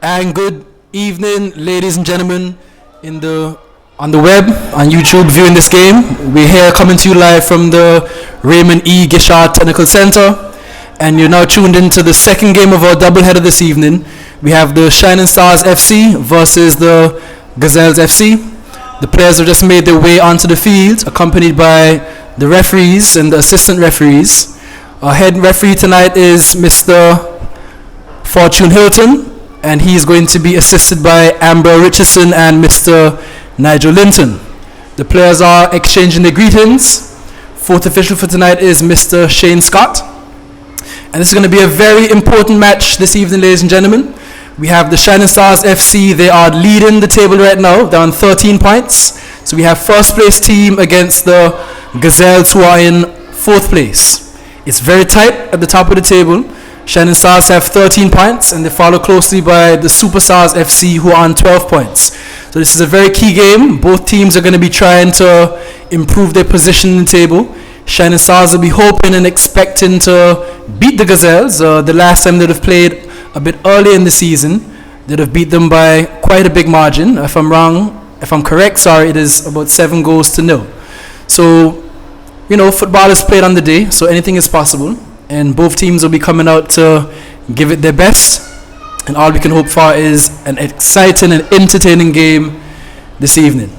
And good evening, ladies and gentlemen, on the web, on YouTube, viewing this game. We're here coming to you live from the Raymond E. Gishard Technical Center, and you're now tuned into the second game of our doubleheader this evening. We have the Shining Stars FC versus the Gazelles FC. The players have just made their way onto the field, accompanied by the referees and the assistant referees. Our head referee tonight is Mr. Fortune Hilton, and he's going to be assisted by Amber Richardson and Mr. Nigel Linton. The players are exchanging their greetings. Fourth official for tonight is Mr. Shane Scott. And this is going to be a very important match this evening, ladies and gentlemen. We have the Shining Stars FC. They are leading the table right now. They're on 13 points. So we have first place team against the Gazelles, who are in fourth place. It's very tight at the top of the table. Shining Stars have 13 points, and they follow closely by the Superstars FC, who are on 12 points. So this is a very key game. Both teams are going to be trying to improve their position in the table. Shining Stars will be hoping and expecting to beat the Gazelles. The last time they'd have played a bit earlier in the season, they'd have beat them by quite a big margin. If I'm correct, it is about 7-0. So, football is played on the day, so anything is possible. And both teams will be coming out to give it their best. And all we can hope for is an exciting and entertaining game this evening.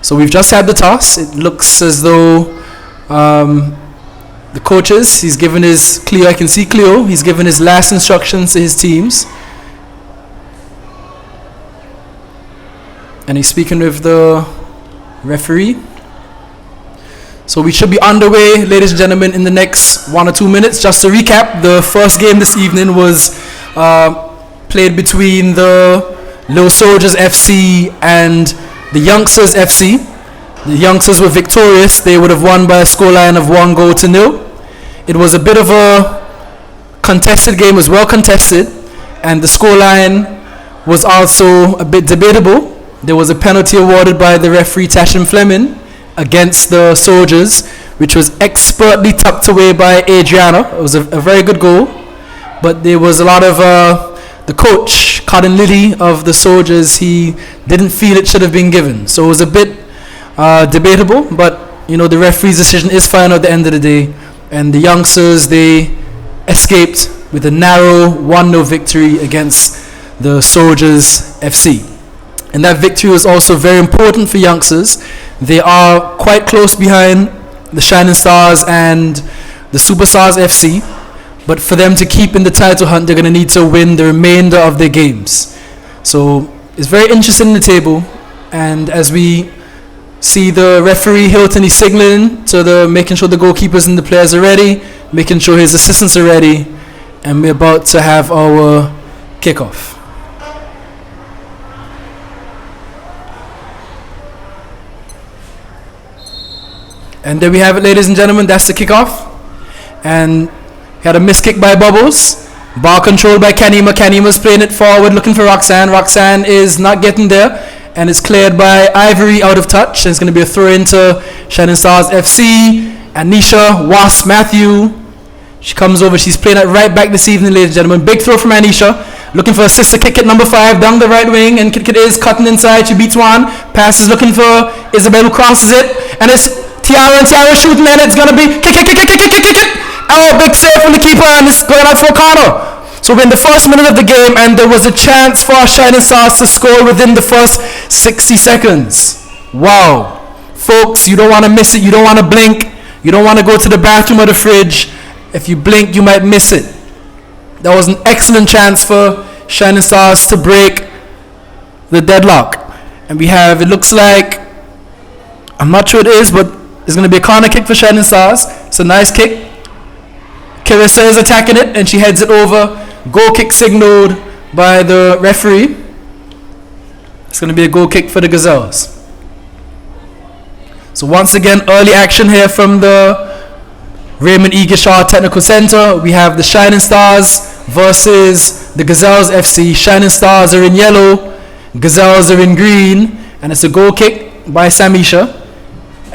So we've just had the toss. It looks as though the coaches, he's given his Cleo, I can see Cleo, he's given his last instructions to his teams. And he's speaking with the referee. So we should be underway, ladies and gentlemen, in the next 1 or 2 minutes. Just to recap, the first game this evening was played between the Little Soldiers FC and the Youngsters FC. The Youngsters were victorious. They would have won by a scoreline of 1-0. It was a bit of a contested game. It was well contested, and the scoreline was also a bit debatable. There was a penalty awarded by the referee Tashin Fleming against the Soldiers, which was expertly tucked away by Adriana. It was a very good goal, but there was a lot of the coach, Colin Liddy of the Soldiers, he didn't feel it should have been given. So it was a bit debatable, but the referee's decision is final at the end of the day, and the Youngsters, they escaped with a narrow 1-0 victory against the Soldiers FC. And that victory was also very important for Youngsters. They are quite close behind the Shining Stars and the Superstars FC. But for them to keep in the title hunt, they're going to need to win the remainder of their games. So it's very interesting in the table. And as we see the referee Hilton, he's signaling to making sure the goalkeepers and the players are ready, making sure his assistants are ready. And we're about to have our kickoff. And there we have it, ladies and gentlemen. That's the kickoff. And he had a missed kick by Bubbles. Ball controlled by Kanima. Kanima's playing it forward, looking for Roxanne. Roxanne is not getting there. And it's cleared by Ivory out of touch. And it's going to be a throw into Shining Stars FC. Anisha, Wasp, Matthew. She comes over. She's playing it right back this evening, ladies and gentlemen. Big throw from Anisha. Looking for a sister kick at number 5 down the right wing. And Kit is cutting inside. She beats one. Passes looking for Isabel, who crosses it. And it's Tiara shooting, and it's going to be kick. Oh, big save from the keeper, and it's going out for a corner. So we're in the first minute of the game, and there was a chance for Shining Stars to score within the first 60 seconds. Wow. Folks, you don't want to miss it. You don't want to blink. You don't want to go to the bathroom or the fridge. If you blink, you might miss it. That was an excellent chance for Shining Stars to break the deadlock. And it looks like, I'm not sure it is, but there's going to be a corner kick for Shining Stars. It's a nice kick. Carissa is attacking it, and she heads it over. Goal kick signaled by the referee. It's going to be a goal kick for the Gazelles. So once again, early action here from the Raymond E. Gishard Technical Center. We have the Shining Stars versus the Gazelles FC. Shining Stars are in yellow. Gazelles are in green. And it's a goal kick by Samisha.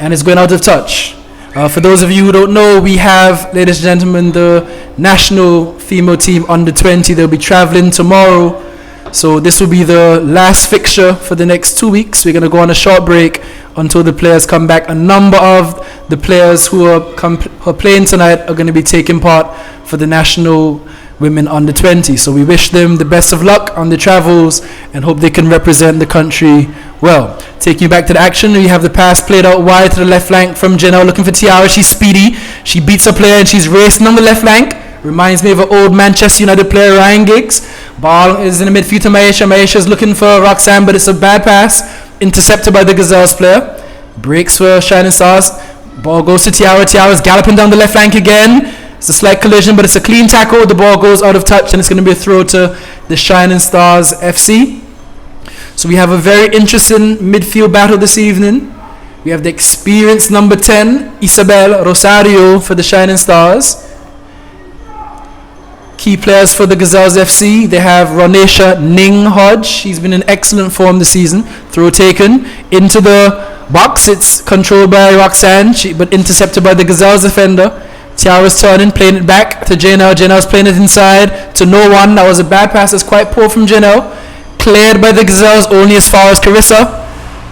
And it's going out of touch. For those of you who don't know, we have, ladies and gentlemen, the national female team under 20. They'll be traveling tomorrow So this will be the last fixture for the next 2 weeks. We're going to go on a short break until the players come back. A number of the players who are playing tonight are going to be taking part for the national women under 20. So we wish them the best of luck on the travels and hope they can represent the country well. Taking you back to the action, we have the pass played out wide to the left flank from Janelle looking for Tiara. She's speedy. She beats a player and she's racing on the left flank. Reminds me of an old Manchester United player, Ryan Giggs. Ball is in the midfield to Maisha. Maisha's looking for Roxanne, but it's a bad pass. Intercepted by the Gazelles player. Breaks for Shining Stars. Ball goes to Tiara. Tiara's galloping down the left flank again. It's a slight collision, but it's a clean tackle. The ball goes out of touch, and it's going to be a throw to the Shining Stars FC. So we have a very interesting midfield battle this evening. We have the experienced number 10, Isabel Rosario for the Shining Stars. Key players for the Gazelles FC, they have Ronesha Ning Hodge. She's been in excellent form this season. Throw taken into the box. It's controlled by Roxanne, but intercepted by the Gazelles defender. Tiara's turning, playing it back to Janelle. Janelle's playing it inside to no one. That was a bad pass. It's quite poor from Janelle. Cleared by the Gazelles only as far as Carissa.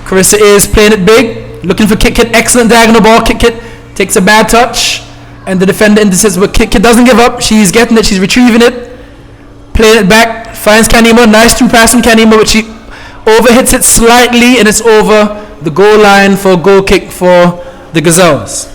Carissa is playing it big. Looking for Kit Kit. Excellent diagonal ball. Kit Kit takes a bad touch. And the defender intercepts, but Kit Kit doesn't give up. She's getting it. She's retrieving it. Playing it back. Finds Kanima. Nice through pass from Kanima, but she overhits it slightly, and it's over the goal line for a goal kick for the Gazelles.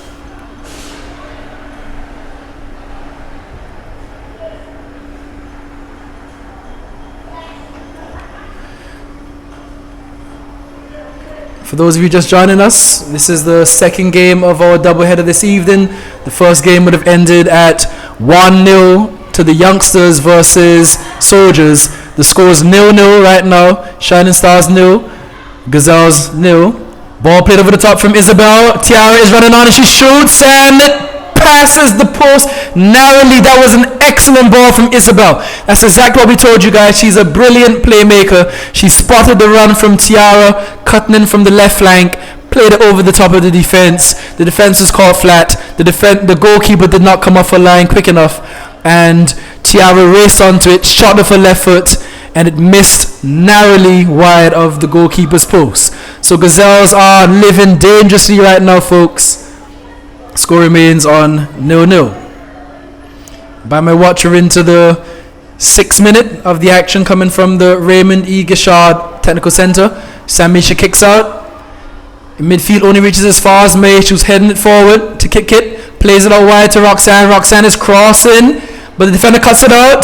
For those of you just joining us, this is the second game of our doubleheader this evening. The first game would have ended at 1-0 to the Youngsters versus Soldiers. The score is 0-0 right now. Shining Stars 0, Gazelles 0. Ball played over the top from Isabel. Tiara is running on and she shoots and passes the post narrowly. That was an excellent ball from Isabel. That's exactly what we told you guys. She's a brilliant playmaker. She spotted the run from Tiara, cutting in from the left flank, played it over the top of the defense. The defense was caught flat. The goalkeeper did not come off her line quick enough, and Tiara raced onto it, shot with her left foot, and it missed narrowly wide of the goalkeeper's post. So Gazelles are living dangerously right now, folks. Score remains on 0-0. By my watch, we're into the 6th minute of the action coming from the Raymond E. Gishard Technical Center. Samisha kicks out. In midfield only reaches as far as May. She was heading it forward to Kit Kit. Plays it out wide to Roxanne. Roxanne is crossing, but the defender cuts it out.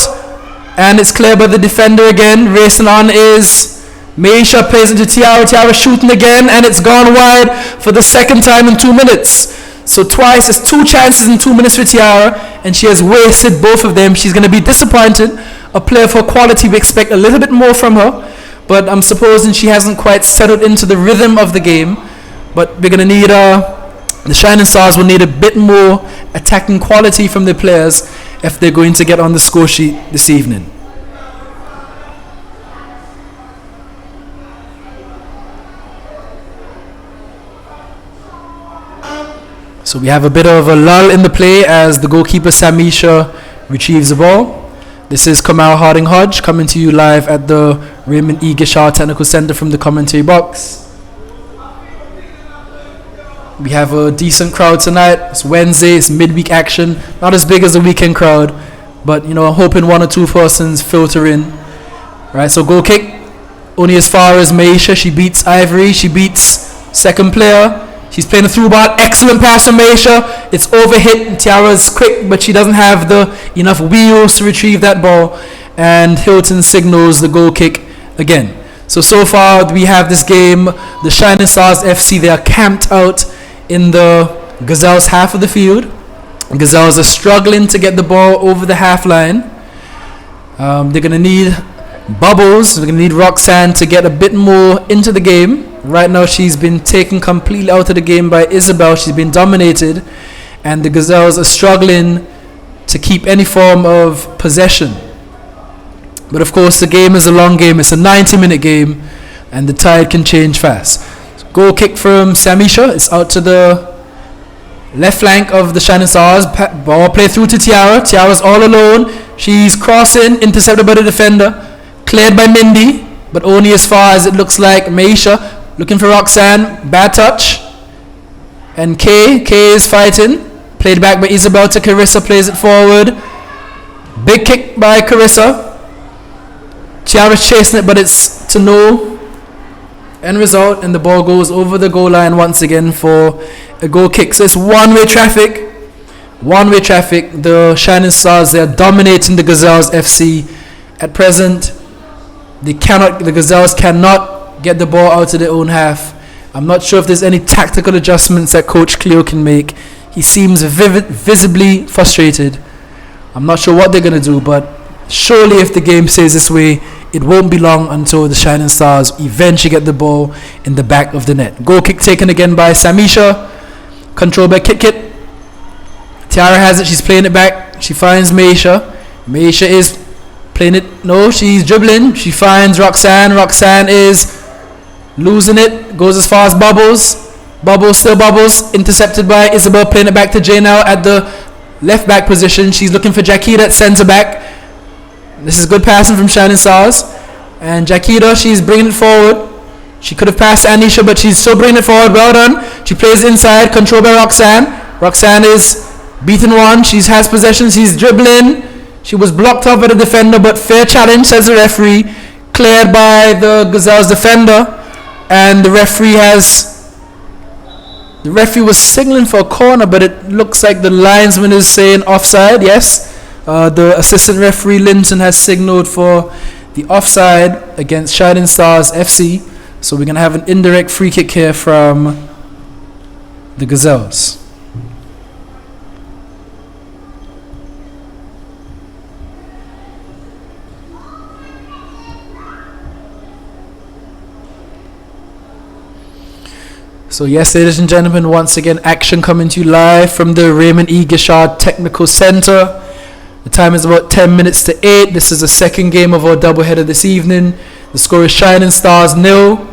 And it's cleared by the defender again. Racing on is Maisha, plays into Tiara. Tiara shooting again, and it's gone wide for the second time in 2 minutes. So twice, it's 2 chances in 2 minutes for Tiara, and she has wasted both of them. She's going to be disappointed. A player for quality, we expect a little bit more from her, but I'm supposing she hasn't quite settled into the rhythm of the game. But we're going to need, the Shining Stars will need a bit more attacking quality from their players if they're going to get on the score sheet this evening. So we have a bit of a lull in the play as the goalkeeper Samisha retrieves the ball. This is Kamal Harding Hodge coming to you live at the Raymond E. Gishard Technical Center from the commentary box. We have a decent crowd tonight. It's Wednesday, it's midweek action. Not as big as the weekend crowd, but I'm hoping 1 or 2 persons filter in. Right, so goal kick only as far as Maisha. She beats Ivory, she beats second player. She's playing a through ball. Excellent pass from Maisha. It's overhit. Tiara's quick, but she doesn't have enough wheels to retrieve that ball. And Hilton signals the goal kick again. So far we have this game. The Shining Stars FC, they are camped out in the Gazelles half of the field. Gazelles are struggling to get the ball over the half line. They're going to need Bubbles. They're going to need Roxanne to get a bit more into the game. Right now she's been taken completely out of the game by Isabel. She's been dominated, and the Gazelles are struggling to keep any form of possession. But of course the game is a long game. It's a 90-minute game, and the tide can change fast. So goal kick from Samisha. It's out to the left flank of the Shining Stars. Ball play through to Tiara. Tiara's all alone. She's crossing, intercepted by the defender. Cleared by Mindy, but only as far as it looks like. Maisha looking for Roxanne. Bad touch. And K is fighting. Played back by Isabel to Carissa. Plays it forward. Big kick by Carissa. Tiara's chasing it, but it's to no end result, and the ball goes over the goal line once again for a goal kick. So it's one-way traffic. One-way traffic. The Shining Stars, they are dominating the Gazelles FC at present. The Gazelles cannot get the ball out of their own half. I'm not sure if there's any tactical adjustments that Coach Cleo can make. He seems visibly frustrated. I'm not sure what they're going to do, but surely if the game stays this way, it won't be long until the Shining Stars eventually get the ball in the back of the net. Goal kick taken again by Samisha. Controlled by Kit Kit. Tiara has it. She's playing it back. She finds Maisha. Maisha is playing it. No, she's dribbling. She finds Roxanne. Roxanne is losing it. Goes as far as Bubbles. Bubbles, still Bubbles. Intercepted by Isabel. Playing it back to Jay now at the left back position. She's looking for Jaquita at centre back. This is good passing from Shining Stars. And Jaquita, she's bringing it forward. She could have passed to Anisha, but she's still bringing it forward. Well done. She plays inside. Controlled by Roxanne. Roxanne is beaten one. She has possession. She's dribbling. She was blocked off by the defender, but fair challenge, says the referee. Cleared by the Gazelles defender. And the referee was signaling for a corner, but it looks like the linesman is saying offside. Yes. The assistant referee Linton has signaled for the offside against Shining Stars FC. So we're going to have an indirect free kick here from the Gazelles. So yes, ladies and gentlemen, once again, action coming to you live from the Raymond E. Gishard Technical Center. The time is about 10 minutes to 8. This is the second game of our doubleheader this evening. The score is Shining Stars 0,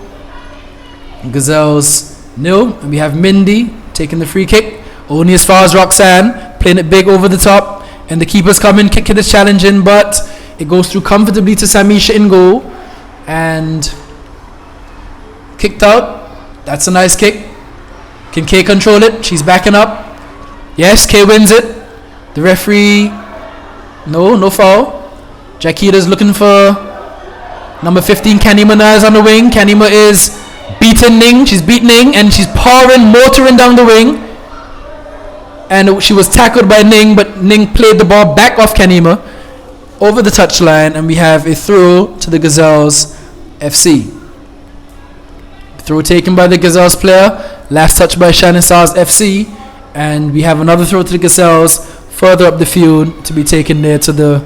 Gazelles 0. And we have Mindy taking the free kick. Only as far as Roxanne, playing it big over the top. And the keeper's coming, Kit Kit is challenging, but it goes through comfortably to Samisha in goal. And kicked out. That's a nice kick. Can Kay control it? She's backing up. Yes, Kay wins it. The referee... No foul. Jaquita's looking for number 15, Kanima now is on the wing. Kanima is beating Ning. She's beating Ning and she's motoring down the wing. And she was tackled by Ning, but Ning played the ball back off Kanima over the touchline, and we have a throw to the Gazelles FC. Throw taken by the Gazelles player. Last touch by Shining Stars FC. And we have another throw to the Gazelles further up the field to be taken there to the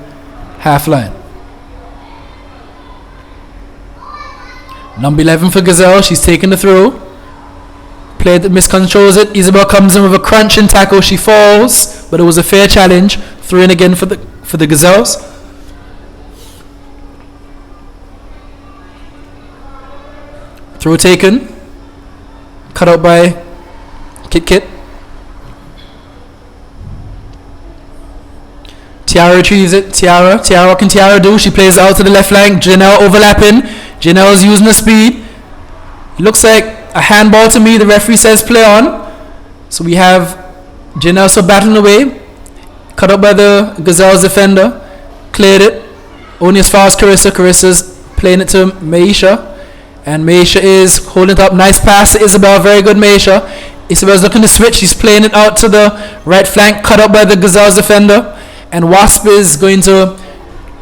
half line. Number 11 for Gazelle. She's taking the throw. Player that miscontrols it. Isabel comes in with a crunching tackle. She falls, but it was a fair challenge. Throw in again for the Gazelles. Throw taken. Cut out by Kit Kit. Tiara retrieves it. Tiara, what can Tiara do? She plays out to the left flank. Janelle overlapping. Janelle's using the speed. It looks like a handball to me. The referee says play on. So we have Janelle still battling away. Cut up by the Gazelles defender. Cleared it. Only as far as Carissa. Carissa's playing it to Maisha. And Maisha is holding it up. Nice pass to Isabel. Very good Maisha. Isabel's looking to switch. She's playing it out to the right flank. Cut up by the Gazelles defender. And Wasp is going to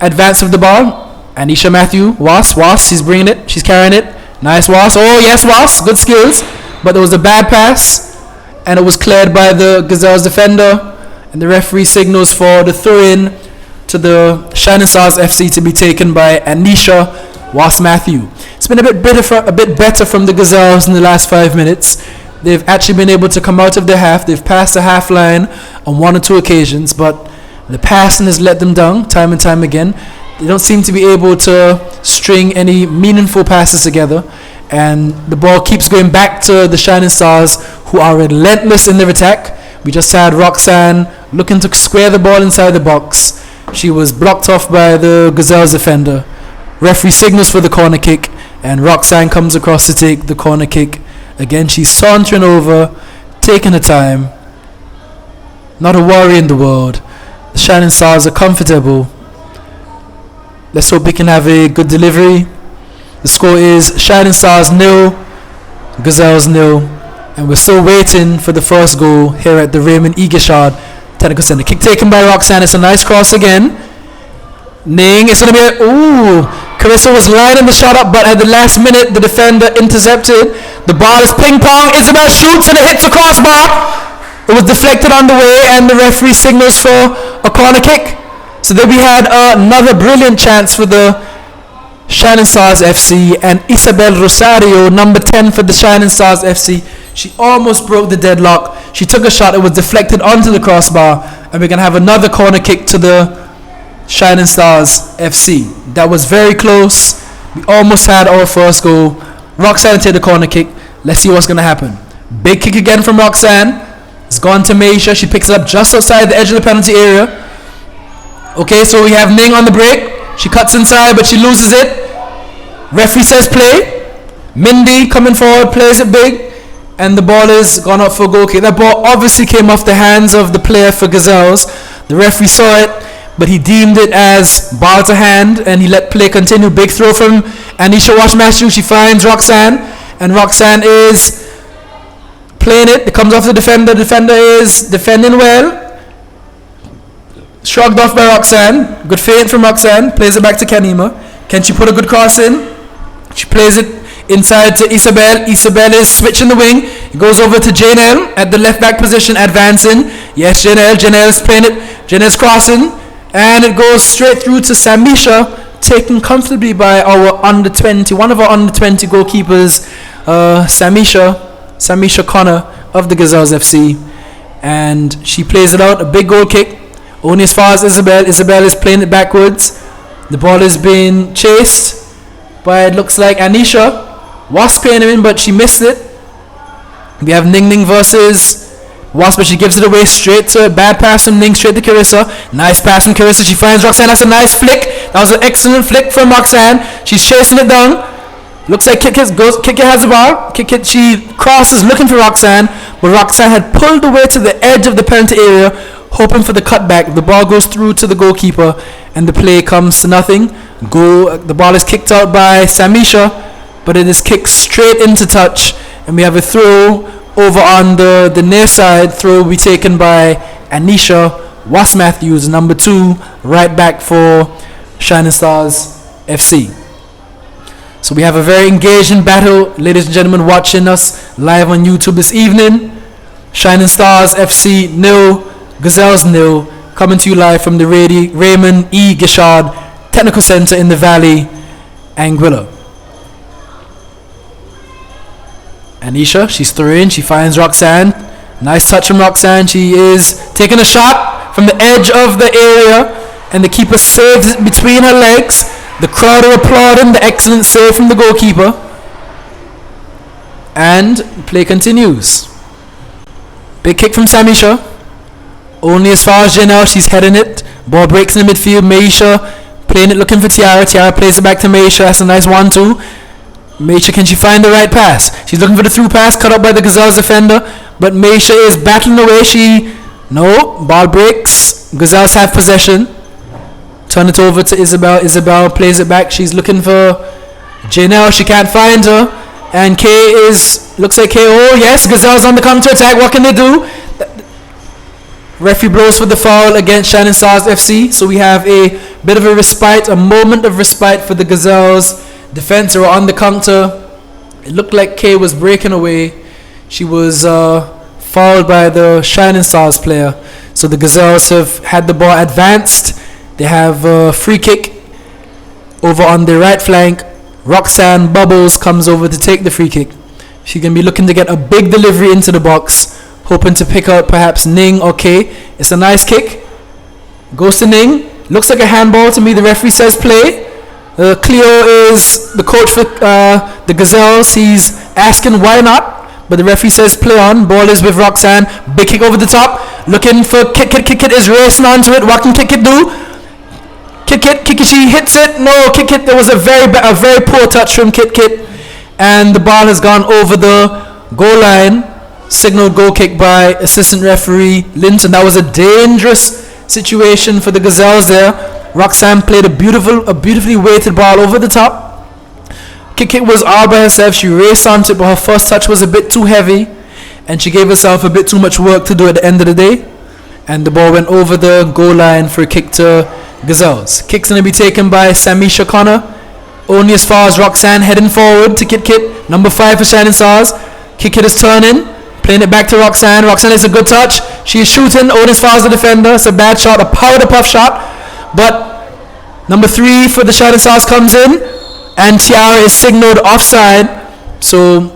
advance with the ball. Anisha Matthew, Wasp, she's bringing it, she's carrying it. Nice Wasp, oh yes Wasp, good skills. But there was a bad pass, and it was cleared by the Gazelles defender. And the referee signals for the throw-in to the Shining Stars FC to be taken by Anisha Wasp Matthew. It's been a bit better from the Gazelles in the last 5 minutes. They've actually been able to come out of their half. They've passed the half line on 1 or 2 occasions, but the passing has let them down time and time again. They don't seem to be able to string any meaningful passes together. And the ball keeps going back to the Shining Stars, who are relentless in their attack. We just had Roxanne looking to square the ball inside the box. She was blocked off by the Gazelles defender. Referee signals for the corner kick, and Roxanne comes across to take the corner kick. Again, she's sauntering over, taking her time. Not a worry in the world. The Shining Stars are comfortable. Let's hope we can have a good delivery. The score is Shining Stars 0, Gazelles 0, and we're still waiting for the first goal here at the Raymond E. Gishard Technical Center. Kick taken by Roxanne. It's a nice cross again. Ning, it's going to be Carissa was lining the shot up, but at the last minute the defender intercepted. The ball is ping pong. Isabel shoots and it hits the crossbar. It was deflected on the way, and the referee signals for a corner kick. So then we had another brilliant chance for the Shining Stars FC, and Isabel Rosario, number 10 for the Shining Stars FC, she almost broke the deadlock. She took a shot, it was deflected onto the crossbar, and we're going to have another corner kick to the Shining Stars FC. That was very close. We almost had our first goal. Roxanne take the corner kick. Let's see what's going to happen. Big kick again from Roxanne. It's gone to Meisha. She picks it up just outside the edge of the penalty area. Okay, so we have Ning on the break. She cuts inside, but she loses it. Referee says play. Mindy coming forward, plays it big, and the ball is gone up for a goal kick. That ball obviously came off the hands of the player for Gazelles. The referee saw it, but he deemed it as ball to hand, and he let play continue. Big throw from Anisha Washmashu. She finds Roxanne, and Roxanne is playing it. It comes off the defender. The defender is defending well. Shrugged off by Roxanne. Good feint from Roxanne. Plays it back to Kanima. Can she put a good cross in? She plays it inside to Isabel. Isabel is switching the wing. It goes over to Janelle at the left back position, advancing. Yes, Janelle. Janelle is playing it. Janelle's crossing. And it goes straight through to Samisha, taken comfortably by our under 20, one of our under 20 goalkeepers, Samisha Connor of the Gazelles FC. And she plays it out. A big goal kick. Only as far as Isabel. Isabel is playing it backwards. The ball is being chased by, it looks like, Anisha. Was playing it in, but she missed it. We have Ning Ning versus Wasp, but she gives it away straight to bad pass from Ning, straight to Carissa. Nice pass from Carissa. She finds Roxanne. That's a nice flick. That was an excellent flick from Roxanne. She's chasing it down. Looks like Kit has the ball. Kit, she crosses looking for Roxanne, but Roxanne had pulled away to the edge of the penalty area, hoping for the cutback. The ball goes through to the goalkeeper, and the play comes to nothing. The ball is kicked out by Samisha, but it is kicked straight into touch, and we have a throw over on the near side. Throw will be taken by Anisha Was Matthews, number 2, right back for Shining Stars FC. So we have a very engaging battle, ladies and gentlemen, watching us live on YouTube this evening. Shining Stars FC 0, Gazelles 0, coming to you live from the Raymond E. Gishard Technical Center in the Valley, Anguilla. Anisha, she's throwing, she finds Roxanne. Nice touch from Roxanne. She is taking a shot from the edge of the area, and the keeper saves it between her legs. The crowd are applauding the excellent save from the goalkeeper. And play continues. Big kick from Samisha. Only as far as Janelle, she's heading it. Ball breaks in the midfield. Meisha playing it, looking for Tiara. Tiara plays it back to Meisha. That's a nice 1-2. Meisha, can she find the right pass? She's looking for the through pass, cut up by the Gazelles defender, but Meisha is battling away. No, ball breaks. Gazelles have possession. Turn it over to Isabel. Isabel plays it back. She's looking for Janelle. She can't find her. And looks like KO. Yes, Gazelles on the counter attack. What can they do? Referee blows for the foul against Shining Stars FC. So we have a bit of a respite, a moment of respite for the Gazelles. Defense are on the counter. It looked like Kay was breaking away. She was fouled by the Shining Stars player. So the Gazelles have had the ball advanced. They have a free kick over on the right flank. Roxanne Bubbles comes over to take the free kick. She can be looking to get a big delivery into the box, hoping to pick out perhaps Ning or Kay. It's a nice kick. Goes to Ning. Looks like a handball to me. The referee says play. Cleo is the coach for the Gazelles. He's asking why not, but the referee says play on. Ball is with Roxanne. Big kick over the top. Looking for Kit. Kit is racing onto it. What can Kit do? Kikichi hits it. No, Kit. There was a very poor touch from Kit. And the ball has gone over the goal line. Signaled goal kick by assistant referee Linton. That was a dangerous situation for the Gazelles there. Roxanne played a beautifully weighted ball over the top. Kit was all by herself. She raced onto it, but her first touch was a bit too heavy, and she gave herself a bit too much work to do at the end of the day. And the ball went over the goal line for a kick to Gazelles. Kick's going to be taken by Samisha Connor. Only as far as Roxanne, heading forward to Kit. Number 5 for Shining Stars. Kit is turning. Playing it back to Roxanne. Roxanne is a good touch. She is shooting. Only as far as the defender. It's a bad shot. A power to puff shot. But number 3 for the Shining Stars comes in. And Tiara is signaled offside. So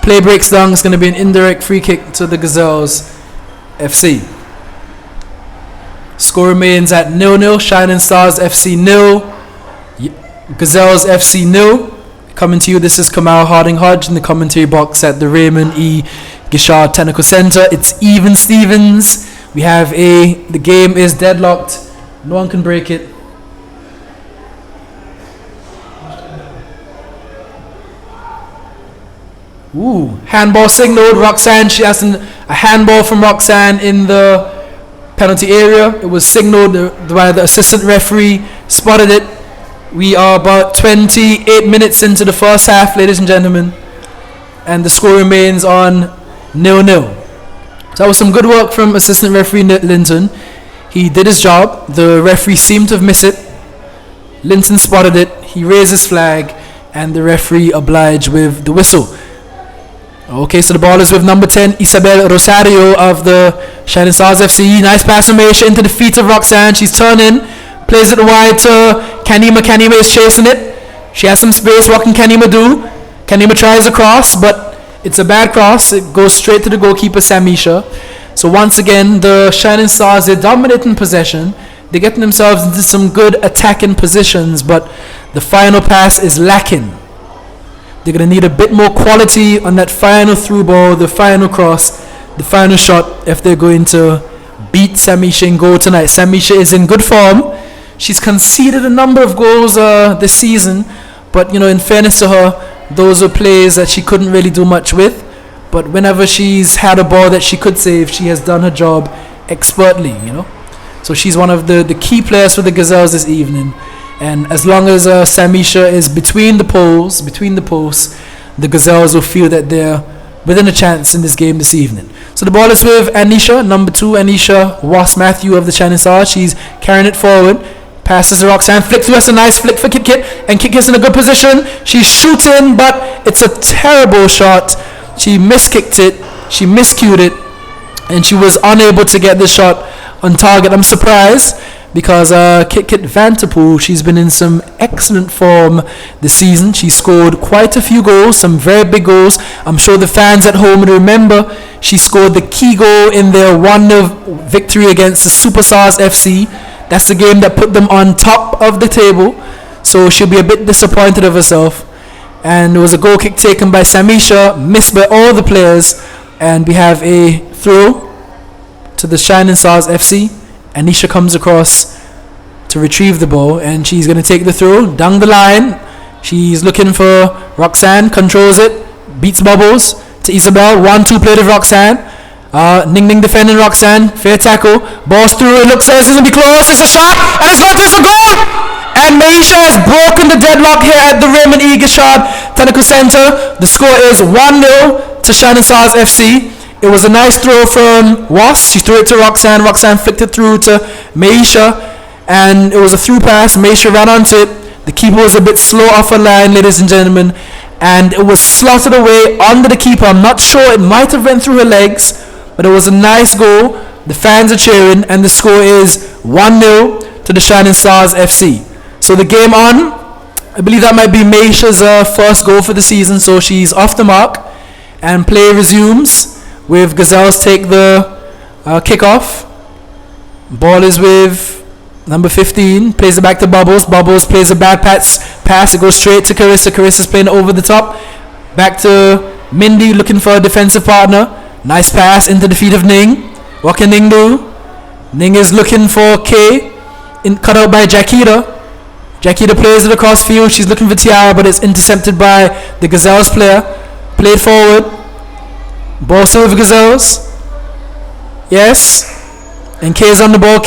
play breaks down. It's going to be an indirect free kick to the Gazelles FC. Score remains at 0-0. Shining Stars FC 0. Gazelles FC 0. Coming to you, this is Kamal Harding Hodge in the commentary box at the Raymond E. Gishard Technical Center. It's even Stevens. The game is deadlocked. No one can break it. Ooh, handball signaled. Roxanne, she has a handball from Roxanne in the penalty area. It was signaled by the assistant referee, spotted it. We are about 28 minutes into the first half, ladies and gentlemen, and the score remains on 0-0. So that was some good work from assistant referee Linton. He did his job. The referee seemed to have missed it. Linton spotted it. He raised his flag, and the referee obliged with the whistle. Okay, so the ball is with number 10, Isabel Rosario of the Shining Stars FC. Nice pass from Aisha into the feet of Roxanne. She's turning. Plays it wide to Kanima. Kanima is chasing it. She has some space. What can Kanima do? Kanima tries a cross, but it's a bad cross. It goes straight to the goalkeeper, Samisha. So once again, the Shining Stars, they're dominating possession. They're getting themselves into some good attacking positions, but the final pass is lacking. They're going to need a bit more quality on that final through ball, the final cross, the final shot, if they're going to beat Samisha in goal tonight. Samisha is in good form. She's conceded a number of goals this season, but in fairness to her, those were plays that she couldn't really do much with. But whenever she's had a ball that she could save, she has done her job expertly, So she's one of the key players for the Gazelles this evening. And as long as Samisha is between the posts, the Gazelles will feel that they're within a chance in this game this evening. So the ball is with Anisha, number 2, Anisha Matthew of the Shining Stars. She's carrying it forward. Passes to Roxanne, flick through. That's a nice flick for Kit, and Kit is in a good position. She's shooting, but it's a terrible shot. She miskicked it, she miscued it, and she was unable to get the shot on target. I'm surprised because Kit Vanterpool, she's been in some excellent form this season. She scored quite a few goals, some very big goals. I'm sure the fans at home will remember she scored the key goal in their 1-0 victory against the Superstars FC. That's the game that put them on top of the table. So she'll be a bit disappointed of herself. And there was a goal kick taken by Samisha, missed by all the players. And we have a throw to the Shining Stars FC. Anisha comes across to retrieve the ball, and she's going to take the throw down the line. She's looking for Roxanne, controls it, beats Bubbles to Isabel. 1-2 play to Roxanne. Ning defending Roxanne, fair tackle, balls through, it looks like it's going to be close, it's a shot, and it's not just a goal! And Maisha has broken the deadlock here at the Raymond E. Gishard Technical Center. The score is 1-0 to Shining Stars FC. It was a nice throw from Was. She threw it to Roxanne. Roxanne flicked it through to Maisha, and it was a through pass. Maisha ran onto it. The keeper was a bit slow off her line, ladies and gentlemen, and it was slotted away under the keeper. I'm not sure, it might have went through her legs, but it was a nice goal. The fans are cheering, and the score is 1-0 to the Shining Stars FC. So the game on, I believe that might be Maisha's first goal for the season, so she's off the mark, and play resumes with Gazelles take the kickoff. Ball is with number 15, plays it back to Bubbles. Bubbles plays a bad pass, it goes straight to Carissa. Carissa's playing over the top, back to Mindy looking for a defensive partner. Nice pass into the feet of Ning. What can Ning do? Ning is looking for K. cut out by Jakita. Jakita plays it across field. She's looking for Tiara, but it's intercepted by the Gazelles player. Played forward. Ball still with Gazelles. Yes. And K is on the ball.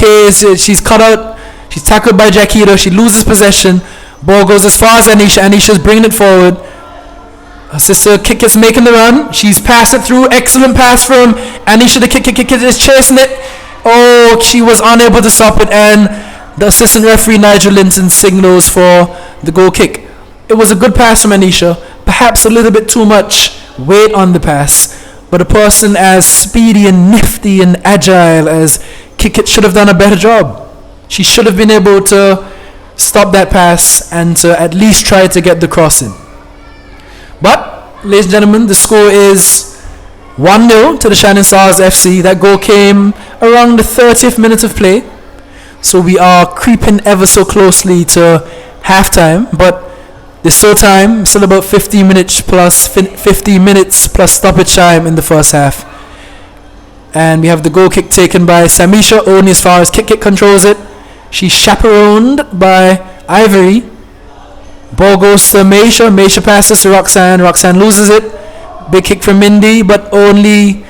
She's cut out. She's tackled by Jakita. She loses possession. Ball goes as far as Anisha. Anisha's bringing it forward. Her sister Kick is making the run. She's passed it through. Excellent pass from Anisha. The Kick is chasing it. Oh, she was unable to stop it, and the assistant referee Nigel Linton signals for the goal kick. It was a good pass from Anisha. Perhaps a little bit too much weight on the pass, but a person as speedy and nifty and agile as Kick should have done a better job. She should have been able to stop that pass and to at least try to get the cross in. But, ladies and gentlemen, the score is 1-0 to the Shining Stars FC. That goal came around the 30th minute of play. So we are creeping ever so closely to halftime. But there's still time. Still about 15 minutes plus stoppage time in the first half. And we have the goal kick taken by Samisha. Only as far as Kick controls it. She's chaperoned by Ivory. Ball goes to Meisha. Meisha passes to Roxanne. Roxanne loses it. Big kick from Mindy, but only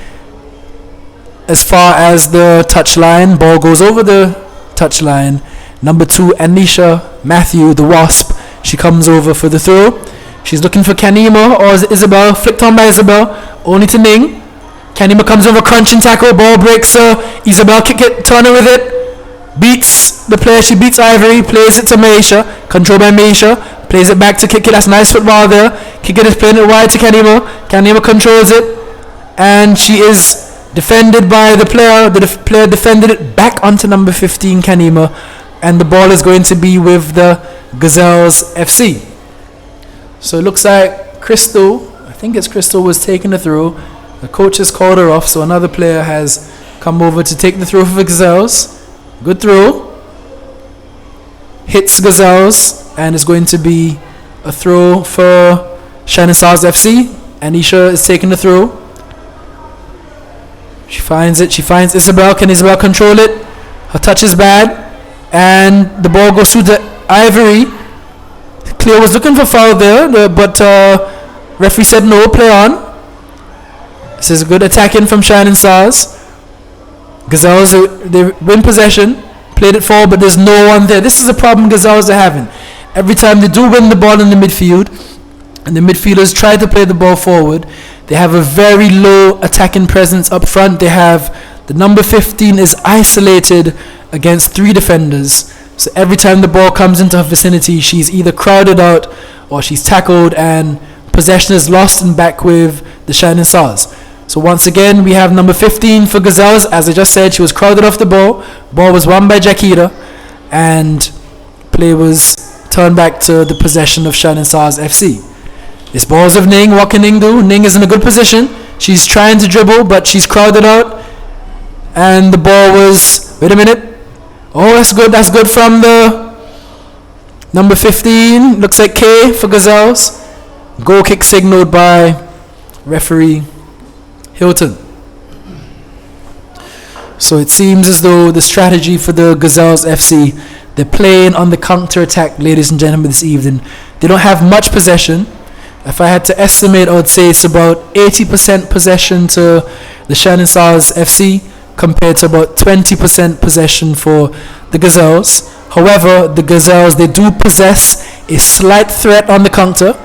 as far as the touchline. Ball goes over the touchline. Number 2, Anisha Matthew, the Wasp. She comes over for the throw. She's looking for Kanima, or is it Isabel? Flicked on by Isabel. Only to Ning. Kanima comes over, crunching tackle. Ball breaks. Isabel kick it. Turner with it. Beats the player. She beats Ivory. Plays it to Meisha. Controlled by Meisha. Plays it back to Kick It. That's nice football there. Kick It is playing it wide to Kanima. Kanima controls it. And she is defended by the player. The player defended it back onto number 15, Kanima. And the ball is going to be with the Gazelles FC. So it looks like Crystal, I think it's Crystal, was taking the throw. The coach has called her off. So another player has come over to take the throw for the Gazelles. Good throw. Hits Gazelles. And it's going to be a throw for Shining Stars FC. Anisha is taking the throw. She finds it. She finds Isabel. Can Isabel control it? Her touch is bad. And the ball goes through the Ivory. Cleo was looking for foul there, but referee said no, play on. This is a good attacking from Shining Stars. Gazelles, they win possession. Played it forward, but there's no one there. This is a problem Gazelles are having. Every time they do win the ball in the midfield, and the midfielders try to play the ball forward, they have a very low attacking presence up front. They have the number 15 is isolated against 3 defenders. So every time the ball comes into her vicinity, she's either crowded out or she's tackled, and possession is lost and back with the Shining Stars. So once again, we have number 15 for Gazelles. As I just said, she was crowded off the ball. Ball was won by Jakita, and play was turned back to the possession of Shining Stars FC. This ball is with Ning. What can Ning do? Ning is in a good position. She's trying to dribble, but she's crowded out. And the ball was... Wait a minute. Oh, that's good. That's good from the number 15. Looks like K for Gazelles. Goal kick signaled by referee Hilton. So it seems as though the strategy for the Gazelles FC, they're playing on the counter-attack, ladies and gentlemen, this evening. They don't have much possession. If I had to estimate, I would say it's about 80% possession to the Shining Stars FC compared to about 20% possession for the Gazelles. However, the Gazelles, they do possess a slight threat on the counter.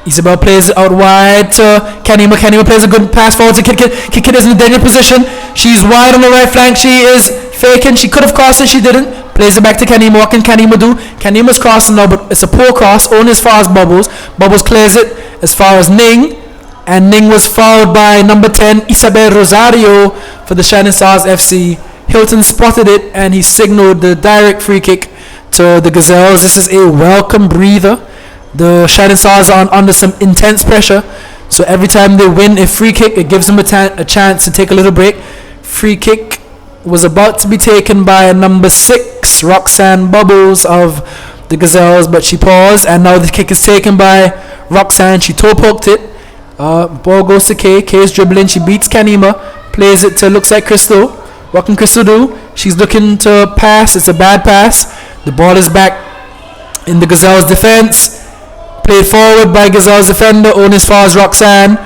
Isabel plays it out wide to Kanima. Kanima plays a good pass forward to Kit Kit. Kit Kit is in a dangerous position. She's wide on the right flank. She is faking. She could have crossed it. She didn't. Plays it back to Kanima. What can Kanima do? Kanima's crossing now, but it's a poor cross. Only as far as Bubbles. Bubbles clears it as far as Ning. And Ning was fouled by number 10, Isabel Rosario, for the Shining Stars FC. Hilton spotted it, and he signaled the direct free kick to the Gazelles. This is a welcome breather. The Shining Stars are under some intense pressure, so every time they win a free kick, it gives them a chance to take a little break. Free kick was about to be taken by number 6, Roxanne Bubbles of the Gazelles, but she paused, and now the kick is taken by Roxanne. She toe poked it. Ball goes to K. K is dribbling. She beats Kanima. Plays it to, looks like Crystal. What can Crystal do? She's looking to pass. It's a bad pass. The ball is back in the Gazelles defense. Played forward by Gazelles defender, only as far as Roxanne.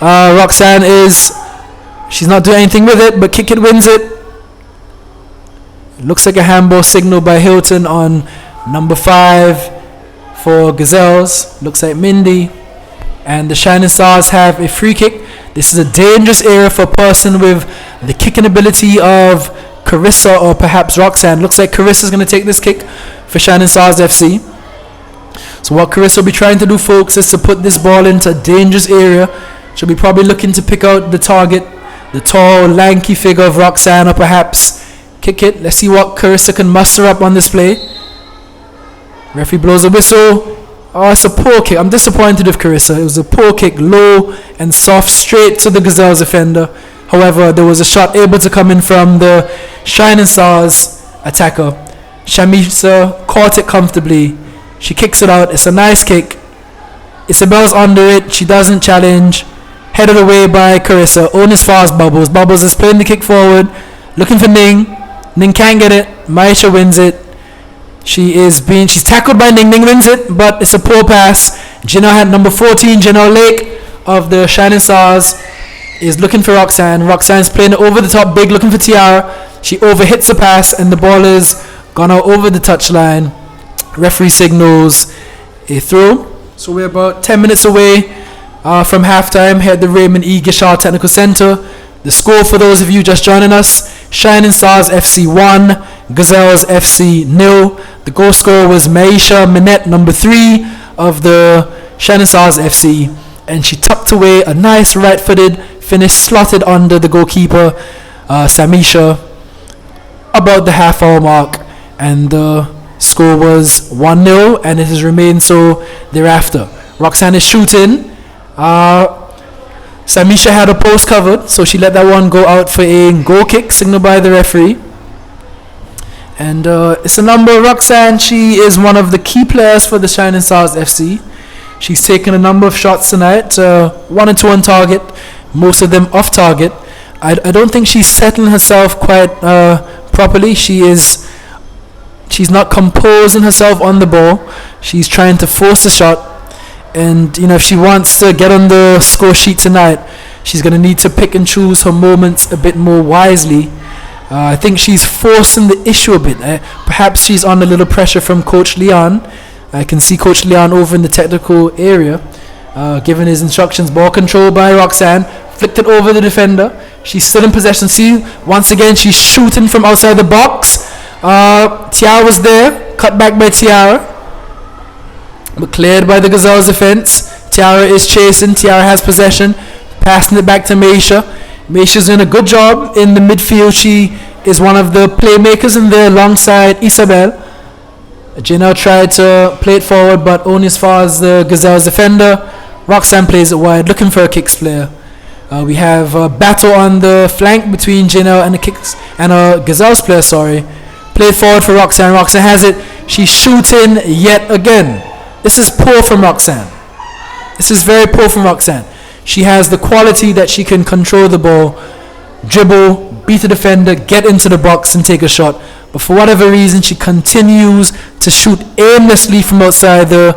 Roxanne she's not doing anything with it, but Kick It wins it. Looks like a handball signal by Hilton on number 5 for Gazelles. Looks like Mindy. And the Shining Stars have a free kick. This is a dangerous area for a person with the kicking ability of Carissa or perhaps Roxanne. Looks like Carissa's going to take this kick for Shining Stars FC. So what Carissa will be trying to do, folks, is to put this ball into a dangerous area. She'll be probably looking to pick out the target, the tall, lanky figure of Roxanne, or perhaps Kick It. Let's see what Carissa can muster up on this play. Referee blows a whistle. Oh, it's a poor kick. I'm disappointed with Carissa. It was a poor kick, low and soft, straight to the Gazelles defender. However, there was a shot able to come in from the Shining Stars attacker. Shamisa caught it comfortably. She kicks it out. It's a nice kick. Isabel's under it. She doesn't challenge. Headed away by Carissa. Own as far as Bubbles. Bubbles is playing the kick forward. Looking for Ning. Ning can't get it. Maisha wins it. She's tackled by Ning. Ning wins it, but it's a poor pass. Janelle had number 14, Janelle Lake of the Shining Stars, is looking for Roxanne. Roxanne's playing it over the top big, looking for Tiara. She overhits the pass, and the ball is gone out over the touchline. Referee signals a throw. So we're about 10 minutes away from halftime here at the Raymond E. Gishar Technical Center. The score for those of you just joining us: Shining Stars FC 1, Gazelles FC 0. The goal scorer was Maisha Minette, number 3 of the Shining Stars FC, and she tucked away a nice right-footed finish, slotted under the goalkeeper, Samisha, about the half-hour mark, and the score was 1-0, and it has remained so thereafter. Roxanne is shooting. Samisha had a post covered, so she let that one go out for a goal kick, signaled by the referee. And it's a number. Roxanne, she is one of the key players for the Shining Stars FC. She's taken a number of shots tonight, 1 and 2 on target, most of them off target. I don't think she's settling herself quite properly. She's not composing herself on the ball. She's trying to force a shot. And, if she wants to get on the score sheet tonight, she's going to need to pick and choose her moments a bit more wisely. I think she's forcing the issue a bit. Perhaps she's under a little pressure from Coach Leon. I can see Coach Leon over in the technical area, giving his instructions. Ball control by Roxanne. Flicked it over the defender. She's still in possession. See, once again, she's shooting from outside the box. Tiara was there. Cut back by Tiara, but cleared by the Gazelles defense. Tiara is chasing. Tiara has possession, passing it back to Maisha. Maisha's doing a good job in the midfield. She is one of the playmakers in there alongside Isabel. Janelle tried to play it forward, but only as far as the Gazelles defender. Roxanne plays it wide, looking for a kicks player. We have a battle on the flank between Janelle and a Gazelles player. Played forward for Roxanne. Roxanne has it. She's shooting yet again. This is poor from Roxanne. This is very poor from Roxanne. She has the quality that she can control the ball, dribble, beat a defender, get into the box and take a shot. But for whatever reason, she continues to shoot aimlessly from outside the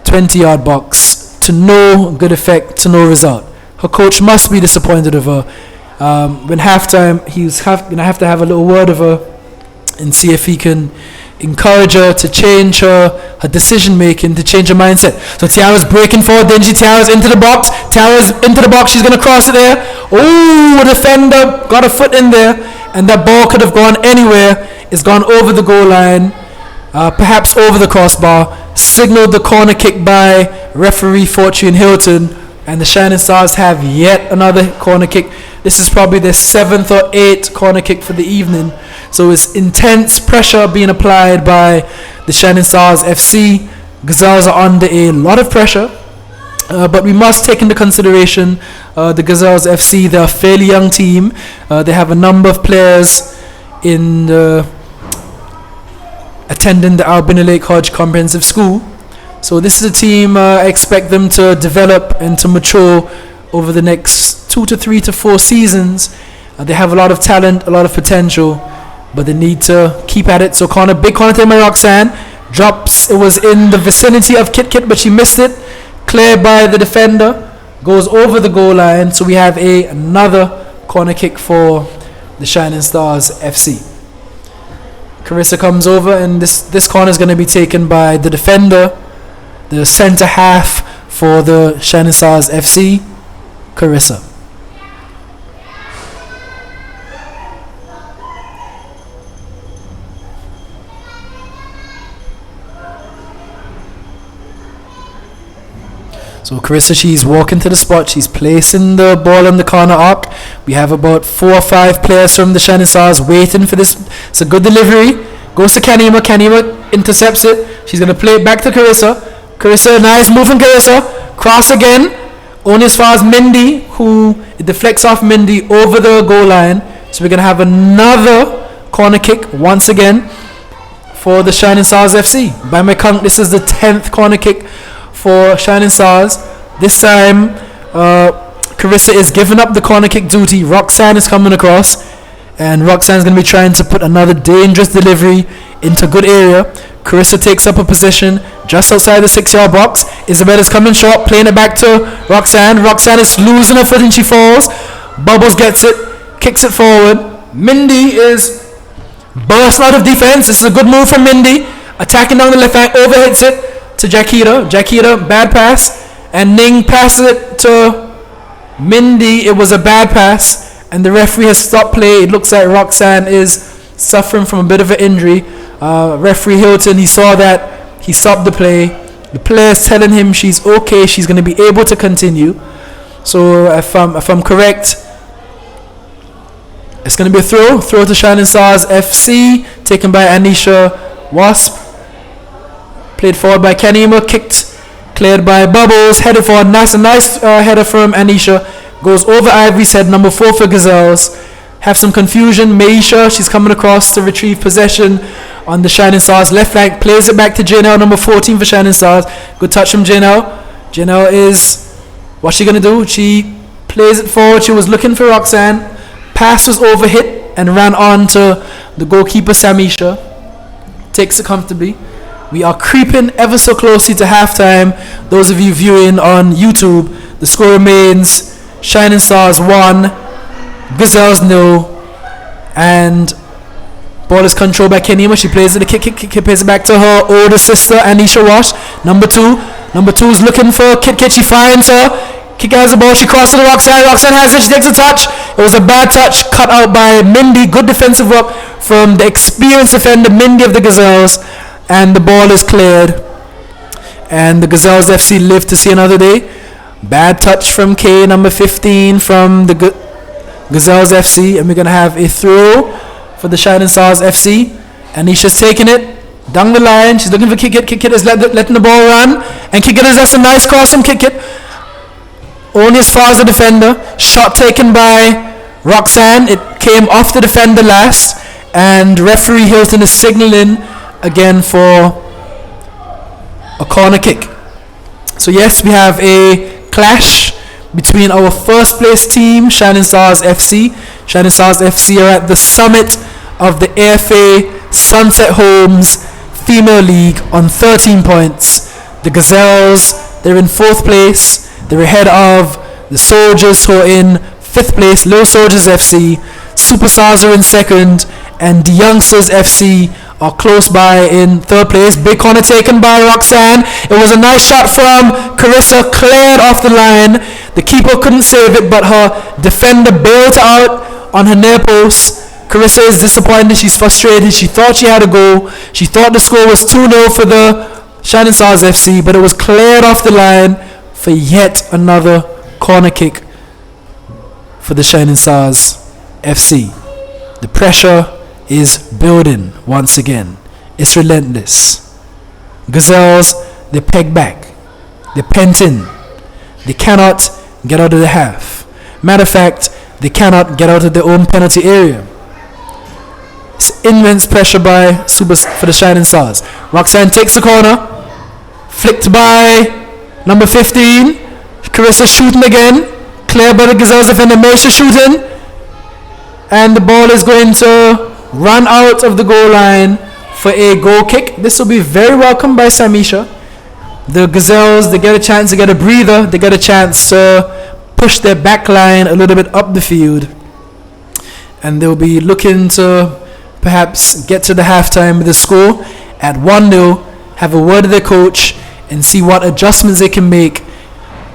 20-yard box to no good effect, to no result. Her coach must be disappointed of her. When halftime, he's going to have to have a little word of her and see if he can encourage her to change her decision making, to change her mindset. So Tiara's breaking forward, Dingy. Tiara's into the box. She's going to cross it there. Oh, a defender got a foot in there, and that ball could have gone anywhere. It's gone over the goal line, perhaps over the crossbar. Signaled the corner kick by referee Fortune Hilton, and the Shining Stars have yet another corner kick. This is probably their 7th or 8th corner kick for the evening. So it's intense pressure being applied by the Shining Stars FC. Gazelles are under a lot of pressure, but we must take into consideration the Gazelles FC. They're a fairly young team. They have a number of players attending the Albina Lake Hodge Comprehensive School. So this is a team I expect them to develop and to mature over the next 2 to 3 to 4 seasons. They have a lot of talent, a lot of potential, but they need to keep at it. So big corner taken by Roxanne. Drops, it was in the vicinity of Kit Kit, but she missed it. Cleared by the defender. Goes over the goal line. So we have another corner kick for the Shining Stars FC. Carissa comes over, and this corner is going to be taken by the defender, the centre half for the Shining Stars FC, Carissa. So Carissa, she's walking to the spot. She's placing the ball in the corner arc. We have about 4 or 5 players from the Shining Stars waiting for this. It's a good delivery. Goes to Kanima. Kanima intercepts it. She's going to play it back to Carissa. Carissa, nice move from Carissa. Cross again. Only as far as Mindy, who it deflects off Mindy over the goal line. So we're going to have another corner kick once again for the Shining Stars FC. By my count, this is the 10th corner kick for Shining Stars. This time Carissa is giving up the corner kick duty. Roxanne is coming across, and Roxanne's going to be trying to put another dangerous delivery into good area. Carissa takes up a position just outside the 6-yard box. Isabella's coming short, playing it back to Roxanne. Roxanne is losing her foot and she falls. Bubbles gets it, kicks it forward. Mindy is burst out of defense. This is a good move from Mindy, attacking down the left flank, overhits it to Jakita, bad pass, and Ning passes it to Mindy. It was a bad pass, and the referee has stopped play. It looks like Roxanne is suffering from a bit of an injury. Referee Hilton, he saw that, he stopped the play. The player's telling him she's okay, she's going to be able to continue. So if I'm correct, it's going to be a throw to Shining Stars FC, taken by Anisha Wasp. Played forward by Kanima, kicked, cleared by Bubbles, headed forward. Nice header from Anisha. Goes over Ivory's head, number 4 for Gazelles. Have some confusion. Maisha, she's coming across to retrieve possession on the Shining Stars left flank. Plays it back to Janelle, number 14 for Shining Stars. Good touch from Janelle. Janelle is, what's she going to do? She plays it forward. She was looking for Roxanne. Pass was overhit and ran on to the goalkeeper, Samisha. Takes it comfortably. We are creeping ever so closely to halftime. Those of you viewing on YouTube, the score remains Shining Stars 1, Gazelles 0, and ball is controlled by Kenima. She plays it, kick plays it back to her older sister, Anisha Wash. Number 2 is looking for Kit. She finds her. Kit has the ball. She crosses to Roxanne. Roxanne has it. She takes a touch. It was a bad touch, cut out by Mindy. Good defensive work from the experienced defender, Mindy of the Gazelles. And the ball is cleared, and the Gazelles FC live to see another day. Bad touch from K, number 15 from the Gazelles FC, and we're going to have a throw for the Shining Stars FC. Anisha's taking it down the line. She's looking for Kit. Kit is letting the ball run, and Kit is, that's a nice cross from Kit. Only as far as the defender. Shot taken by Roxanne. It came off the defender last, and referee Hilton is signaling again for a corner kick. So yes, we have a clash between our first place team, Shining Stars FC. Shining Stars FC are at the summit of the AFA Sunset Homes Female League on 13 points. The Gazelles, they're in 4th place. They're ahead of the Soldiers, who are in 5th place. Little Soldiers FC, Superstars are in 2nd, and the Youngsters FC are close by in 3rd place. Big corner taken by Roxanne. It was a nice shot from Carissa, cleared off the line. The keeper couldn't save it, but her defender bailed out on her near post. Carissa is disappointed. She's frustrated. She thought she had a goal. She thought the score was 2-0 for the Shining Stars FC, but it was cleared off the line for yet another corner kick for the Shining Stars FC. The pressure is building once again. It's relentless. Gazelles, they peg back. They pent in. They cannot get out of the half. Matter of fact, they cannot get out of their own penalty area. It's immense pressure for the Shining Stars. Roxanne takes the corner. Flicked by number 15. Carissa shooting again. Cleared by the Gazelles defender. Maisha shooting. And the ball is going to run out of the goal line for a goal kick. This will be very welcomed by Samisha. The Gazelles, they get a chance to get a breather. They get a chance to push their back line a little bit up the field. And they'll be looking to perhaps get to the halftime with the score at 1-0, have a word with their coach, and see what adjustments they can make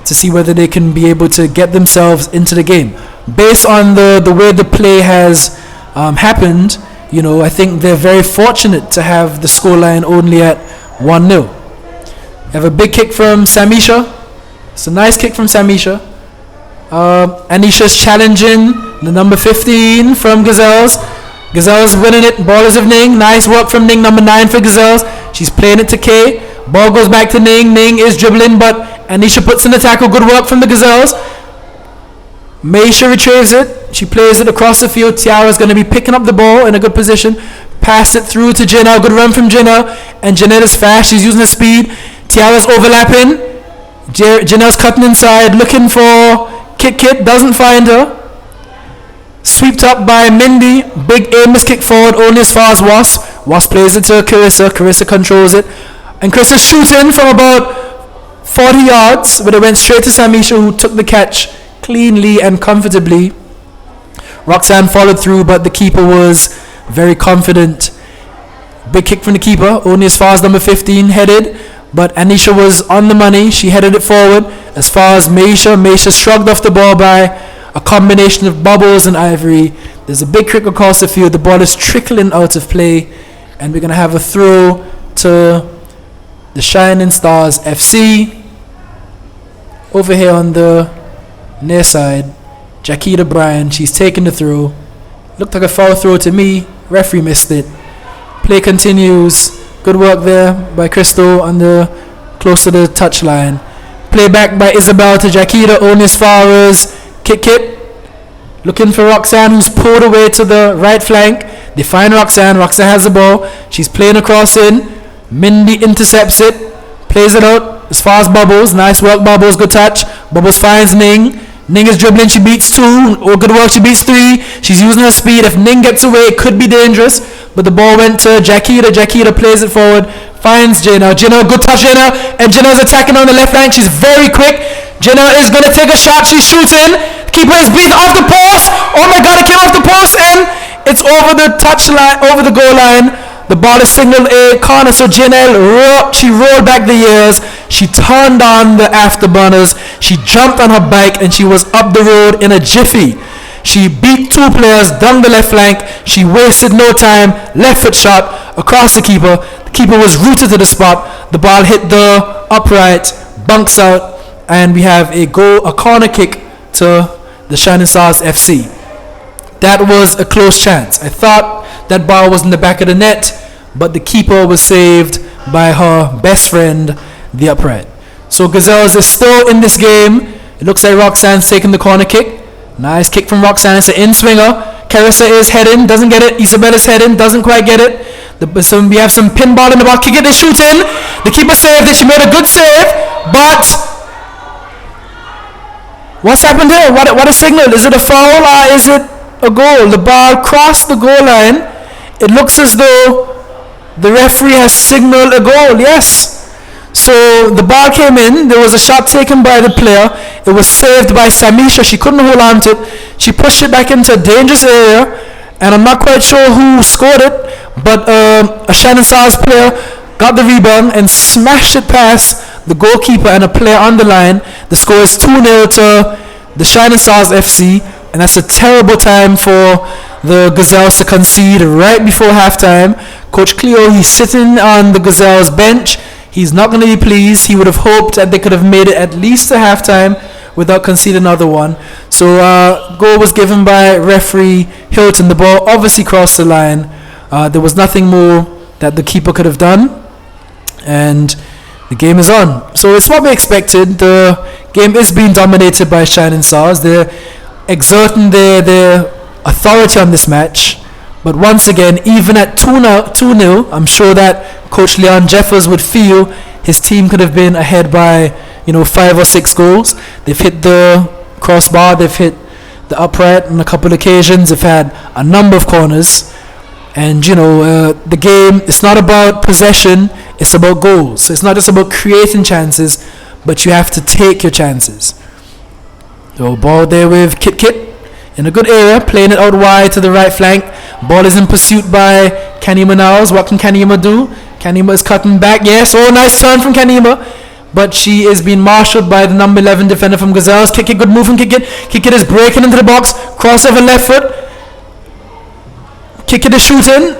to see whether they can be able to get themselves into the game. Based on the way the play has happened, I think they're very fortunate to have the scoreline only at 1-0. Have a big kick from Samisha. It's a nice kick from Samisha. Anisha's challenging the number 15 from Gazelles. Gazelles winning it. Ball is of Ning. Nice work from Ning, number 9 for Gazelles. She's playing it to Kay. Ball goes back to Ning. Ning is dribbling, but Anisha puts in the tackle. Good work from the Gazelles. Maisha retrieves it. She plays it across the field. Tiara's going to be picking up the ball in a good position. Pass it through to Jenna. Good run from Jenna. And Jeanette is fast. She's using her speed. Tiara's overlapping. Janelle's cutting inside, looking for Kit. Doesn't find her. Sweeped up by Mindy. Big aimless kick forward, only as far as Wasp. Wasp plays it to Carissa. Carissa controls it. And Carissa's shooting from about 40 yards, but it went straight to Samisha, who took the catch cleanly and comfortably. Roxanne followed through, but the keeper was very confident. Big kick from the keeper, only as far as number 15 headed. But Anisha was on the money. She headed it forward as far as Maisha. Maisha shrugged off the ball by a combination of Bubbles and Ivory. There's a big kick across the field. The ball is trickling out of play. And we're going to have a throw to the Shining Stars FC. Over here on the near side, Jaquita Bryan. She's taking the throw. Looked like a foul throw to me. Referee missed it. Play continues. Good work there by Crystal on the close to the touchline. Play back by Isabel to Jaquita, only as far as Kit. Looking for Roxanne, who's pulled away to the right flank. They find Roxanne. Roxanne has the ball. She's playing across in. Mindy intercepts it. Plays it out as far as Bubbles. Nice work, Bubbles. Good touch. Bubbles finds Ning. Ning is dribbling. She beats 2. Oh, good work. She beats 3. She's using her speed. If Ning gets away, it could be dangerous. But the ball went to Jaquita. Jaquita plays it forward. Finds Jenna. Jenna, good touch, Jenna. And Jenna's attacking on the left flank. She's very quick. Jenna is going to take a shot. She's shooting. Keeper is beaten off the post. Oh my God, it came off the post. And it's over the touchline, over the goal line. The ball is signaled a corner. So Janelle, she rolled back the years. She turned on the afterburners. She jumped on her bike and she was up the road in a jiffy. She beat 2 players down the left flank. She wasted no time. Left foot shot across the keeper. The keeper was rooted to the spot. The ball hit the upright, bunks out, and we have a corner kick to the Shining Stars FC. That was a close chance. I thought that ball was in the back of the net, but the keeper was saved by her best friend, the upright. So Gazelles is still in this game. It looks like Roxanne's taking the corner kick. Nice kick from Roxanne. It's an in-swinger. Carissa is heading. Doesn't get it. Isabel is heading. Doesn't quite get it. We have some pinball in the ball. Kick it. They shoot in. The keeper saved it. She made a good save. But what's happened here? What a signal. Is it a foul or is it a goal? The ball crossed the goal line. It looks as though the referee has signaled a goal. Yes. So the ball came in. There was a shot taken by the player. It was saved by Samisha. She couldn't hold on to it. She pushed it back into a dangerous area. And I'm not quite sure who scored it. But a Shining Stars player got the rebound and smashed it past the goalkeeper and a player on the line. The score is 2-0 to the Shining Stars FC. And that's a terrible time for the Gazelles to concede right before halftime. Coach Cleo, he's sitting on the Gazelles bench. He's not going to be pleased. He would have hoped that they could have made it at least to halftime without conceding another one. So goal was given by referee Hilton. The ball obviously crossed the line. There was nothing more that the keeper could have done. And the game is on. So it's what we expected. The game is being dominated by Shining Stars. They're exerting their authority on this match. But once again, even at 2-0, I'm sure that Coach Leon Jeffers would feel his team could have been ahead by 5 or 6 goals. They've hit the crossbar, they've hit the upright on a couple of occasions. They've had a number of corners. And, the game, it's not about possession, it's about goals. So it's not just about creating chances, but you have to take your chances. So ball there with Kit in a good area, playing it out wide to the right flank. Ball is in pursuit by Kanima now. What can Kanima do? Kanima is cutting back. Yes, nice turn from Kanima. But she is being marshaled by the number 11 defender from Gazelles. Kick it, good move from Kick It. Kick It is breaking into the box. Crossover left foot. Kick It is shooting.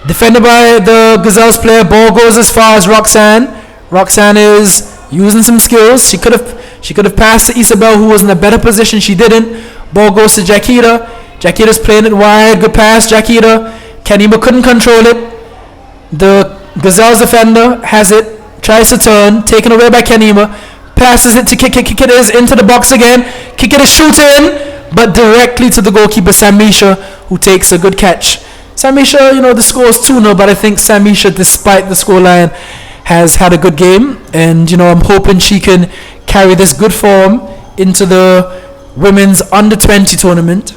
Defended by the Gazelles player. Ball goes as far as Roxanne. Roxanne is using some skills. She could have passed to Isabel, who was in a better position. She didn't. Ball goes to Jakita. Jakita's playing it wide. Good pass, Jakita. Kanima couldn't control it. The Gazelles defender has it. Tries to turn. Taken away by Kanima. Passes it to Kick It. Kick It is into the box again. Kick It is shooting, but directly to the goalkeeper, Samisha, who takes a good catch. Samisha, the score is 2-0, but I think Samisha, despite the scoreline, has had a good game. And, I'm hoping she can carry this good form into the women's under-20 tournament.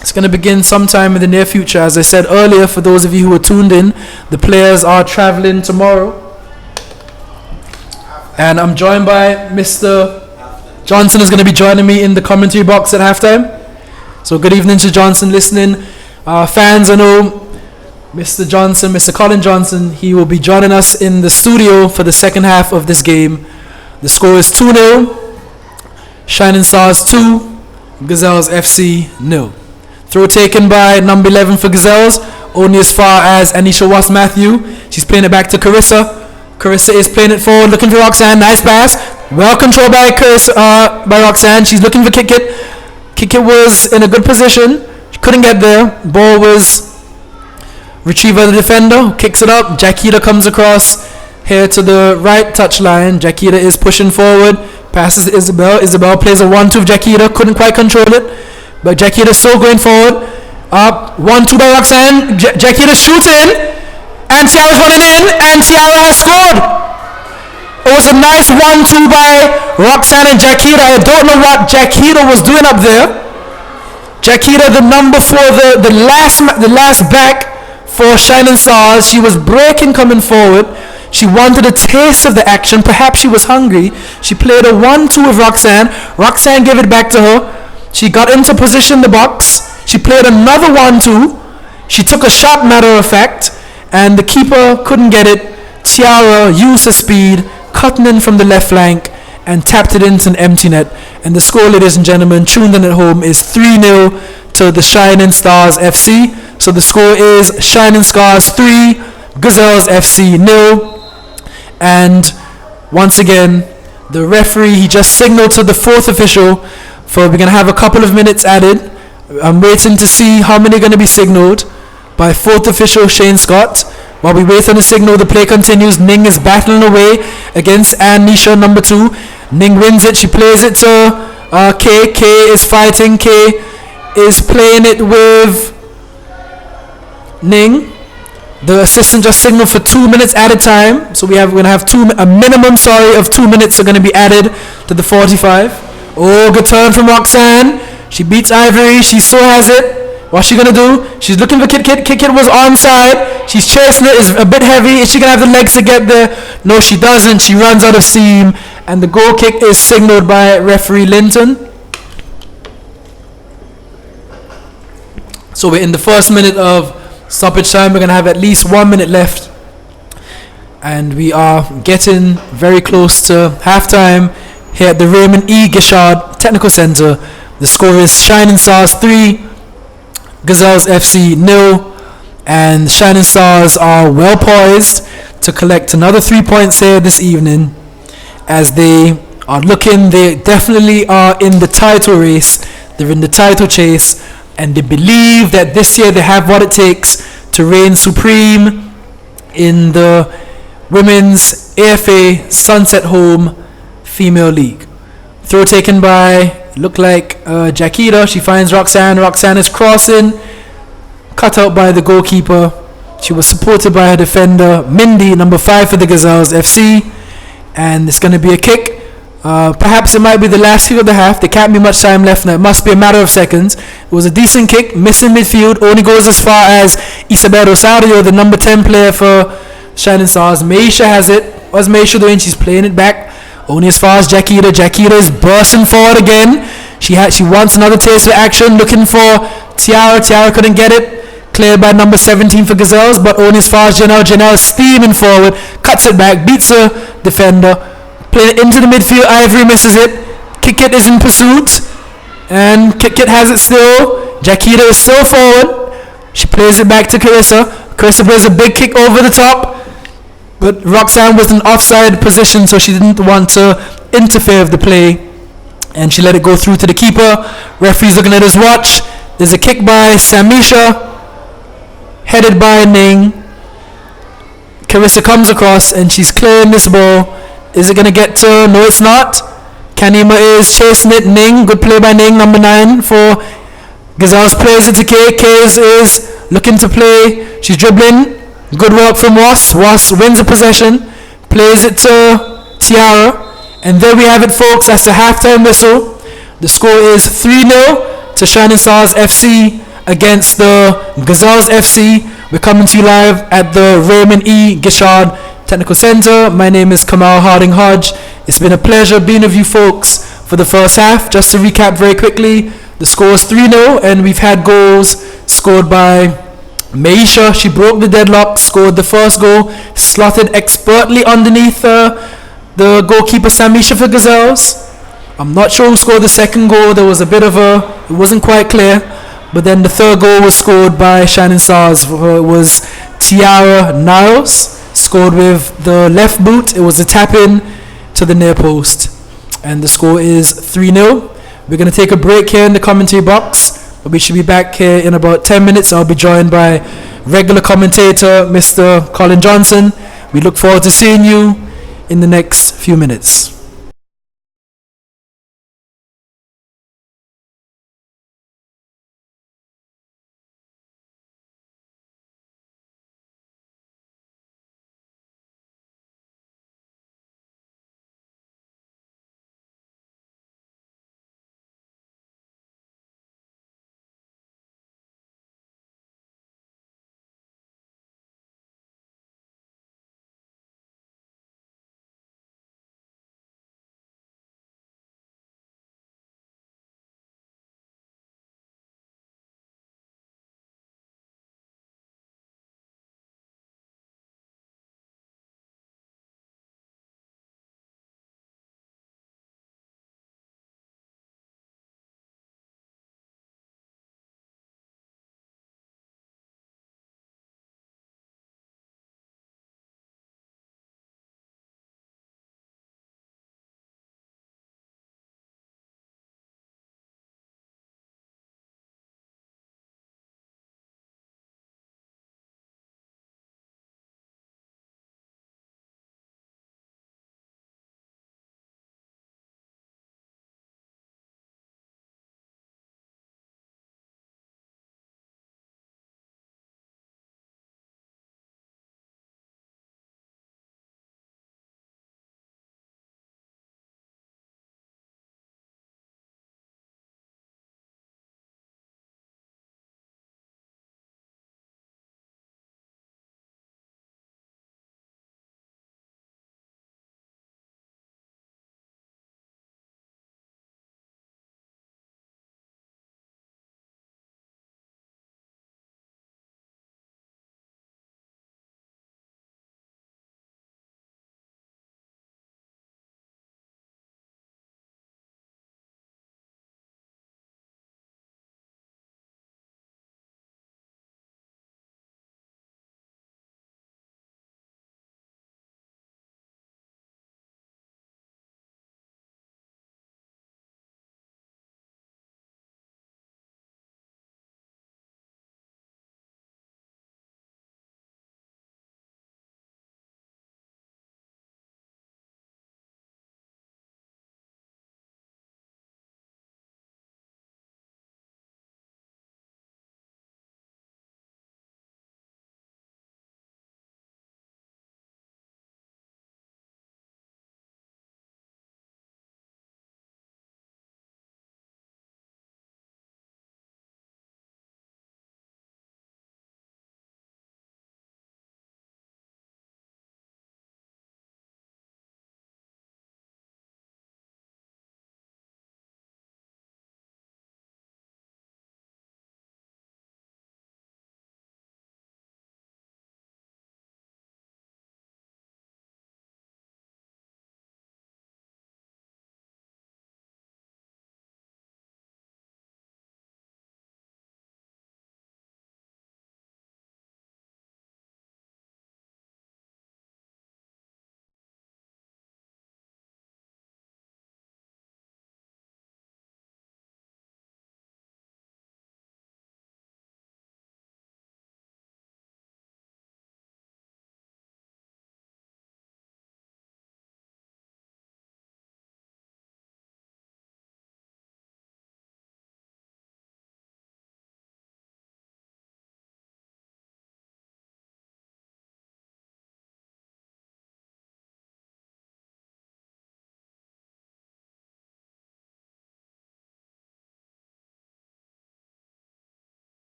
It's going to begin sometime in the near future. As I said earlier, for those of you who are tuned in, the players are traveling tomorrow. And I'm joined by Mr. Johnson is going to be joining me in the commentary box at halftime. So good evening to Johnson listening. Fans, I know Mr. Johnson, Mr. Colin Johnson, he will be joining us in the studio for the second half of this game. The score is 2-0. Shining Stars 2, Gazelles FC 0. Throw taken by number 11 for Gazelles, only as far as Anisha Watts-Matthew. She's playing it back to Carissa. Carissa is playing it forward, looking for Roxanne. Nice pass. Well controlled by by Roxanne. She's looking for Kick It. Kick It was in a good position. She couldn't get there. Ball was retrieved by the defender. Kicks it up. Jakita comes across here to the right touchline. Jakita is pushing forward. Passes to Isabel. Isabel plays a 1-2 with Jakita. Couldn't quite control it. But Jakita still going forward. Up 1-2 by Roxanne. Jakita shooting. And Tiara's running in. And Tiara has scored. It was a nice 1-2 by Roxanne and Jakita. I don't know what Jakita was doing up there. Jakita, the number 4, the last back for Shining Stars. She was breaking coming forward. She wanted a taste of the action. Perhaps she was hungry. She played a 1-2 with Roxanne. Roxanne gave it back to her. She got into position in the box. She played another 1-2. She took a shot, matter of fact, and the keeper couldn't get it. Tiara used her speed, cutting in from the left flank, and tapped it into an empty net. And the score, ladies and gentlemen, tuned in at home, is 3-0 to the Shining Stars FC. So the score is Shining Stars 3, Gazelles FC 0. And once again, the referee, he just signaled to the fourth official we're going to have a couple of minutes added. I'm waiting to see how many are going to be signaled by fourth official Shane Scott. While we wait on the signal, the play continues. Ning is battling away against Anisha, number 2. Ning wins it. She plays it to K. K is fighting. K is playing it with Ning. The assistant just signaled for 2 minutes added time. So we're going to have a minimum of 2 minutes are going to be added to the 45. Oh, good turn from Roxanne. She beats Ivory. She still has it. What's she going to do? She's looking for Kit Kit. Kit Kit was onside. She's chasing it. It's a bit heavy. Is she going to have the legs to get there? No, she doesn't. She runs out of steam. And the goal kick is signaled by referee Linton. So we're in the first minute of stoppage time. We're going to have at least 1 minute left. And we are getting very close to halftime here at the Raymond E. Gishard Technical Center. The score is Shining Stars 3, Gazelles FC 0. And Shining Stars are well poised to collect another 3 points here this evening, as they definitely are in the title race. They're in the title chase, and they believe that this year they have what it takes to reign supreme in the Women's AFA Sunset Home Female League. Throw taken by, looked like Jakita. She finds Roxanne. Roxanne is crossing, cut out by the goalkeeper. She was supported by her defender, Mindy, number 5 for the Gazelles FC. And it's going to be a kick. Perhaps it might be the last kick of the half. There can't be much time left now. It must be a matter of seconds. It was a decent kick, missing midfield. Only goes as far as Isabel Rosario, the number 10 player for Shining Stars. Maisha has it. What's Maisha doing? She's playing it back. Only as far as Jaquita. Jaquita is bursting forward again. She wants another taste of action. Looking for Tiara. Tiara couldn't get it. Cleared by number 17 for Gazelles, but only as far as Janelle. Janelle is steaming forward. Cuts it back. Beats a defender. Play it into the midfield. Ivory misses it. Kickit is in pursuit. And Kickit has it still. Jaquita is still forward. She plays it back to Carissa. Carissa plays a big kick over the top. But Roxanne was in offside position, so she didn't want to interfere with the play. And she let it go through to the keeper. Referee's looking at his watch. There's a kick by Samisha. Headed by Ning. Carissa comes across and she's clearing this ball. Is it going to get to her? No, it's not. Kanima is chasing it. Ning, good play by Ning, number 9 for Gazelles. Plays it to Kay. Kay is looking to play. She's dribbling. Good work from Ross. Ross wins the possession. Plays it to Tiara. And there we have it, folks. That's the halftime whistle. The score is 3-0 to Shining Stars FC against the Gazelles FC. We're coming to you live at the Raymond E. Gishard Technical Center. My name is Kamal Harding Hodge. It's been a pleasure being with you folks for the first half. Just to recap very quickly, the score is 3-0 and we've had goals scored by Maisha. She broke the deadlock, scored the first goal, slotted expertly underneath the goalkeeper Samisha for Gazelles. I'm not sure who scored the second goal. There was a bit of it wasn't quite clear. But then the third goal was scored by Shining Stars. It was Tiara Niles, scored with the left boot. It was a tap-in to the near post. And the score is 3-0. We're going to take a break here in the commentary box. But we should be back here in about 10 minutes. I'll be joined by regular commentator, Mr. Colin Johnson. We look forward to seeing you in the next few minutes.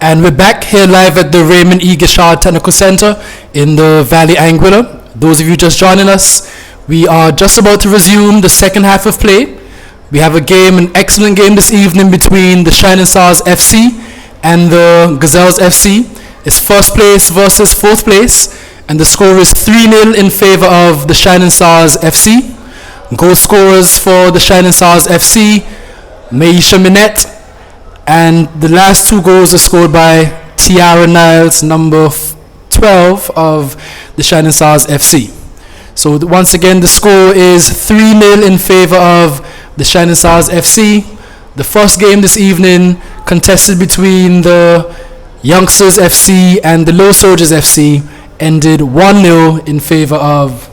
And we're back here live at the Raymond E. Gishard Technical Center in the Valley Anguilla. Those of you just joining us, we are just about to resume the second half of play. We have an excellent game this evening between the Shining Stars FC and the Gazelles FC. It's first place versus fourth place, and the score is 3-0 in favor of the Shining Stars FC. Goal scorers for the Shining Stars FC, Maisha Minette, and the last two goals are scored by Tiara Niles, number 12 of the Shining Stars FC. So once again, the score is 3-0 in favor of the Shining Stars FC. The first game this evening contested between the Youngsters FC and the Low Soldiers FC ended 1-0 in favor of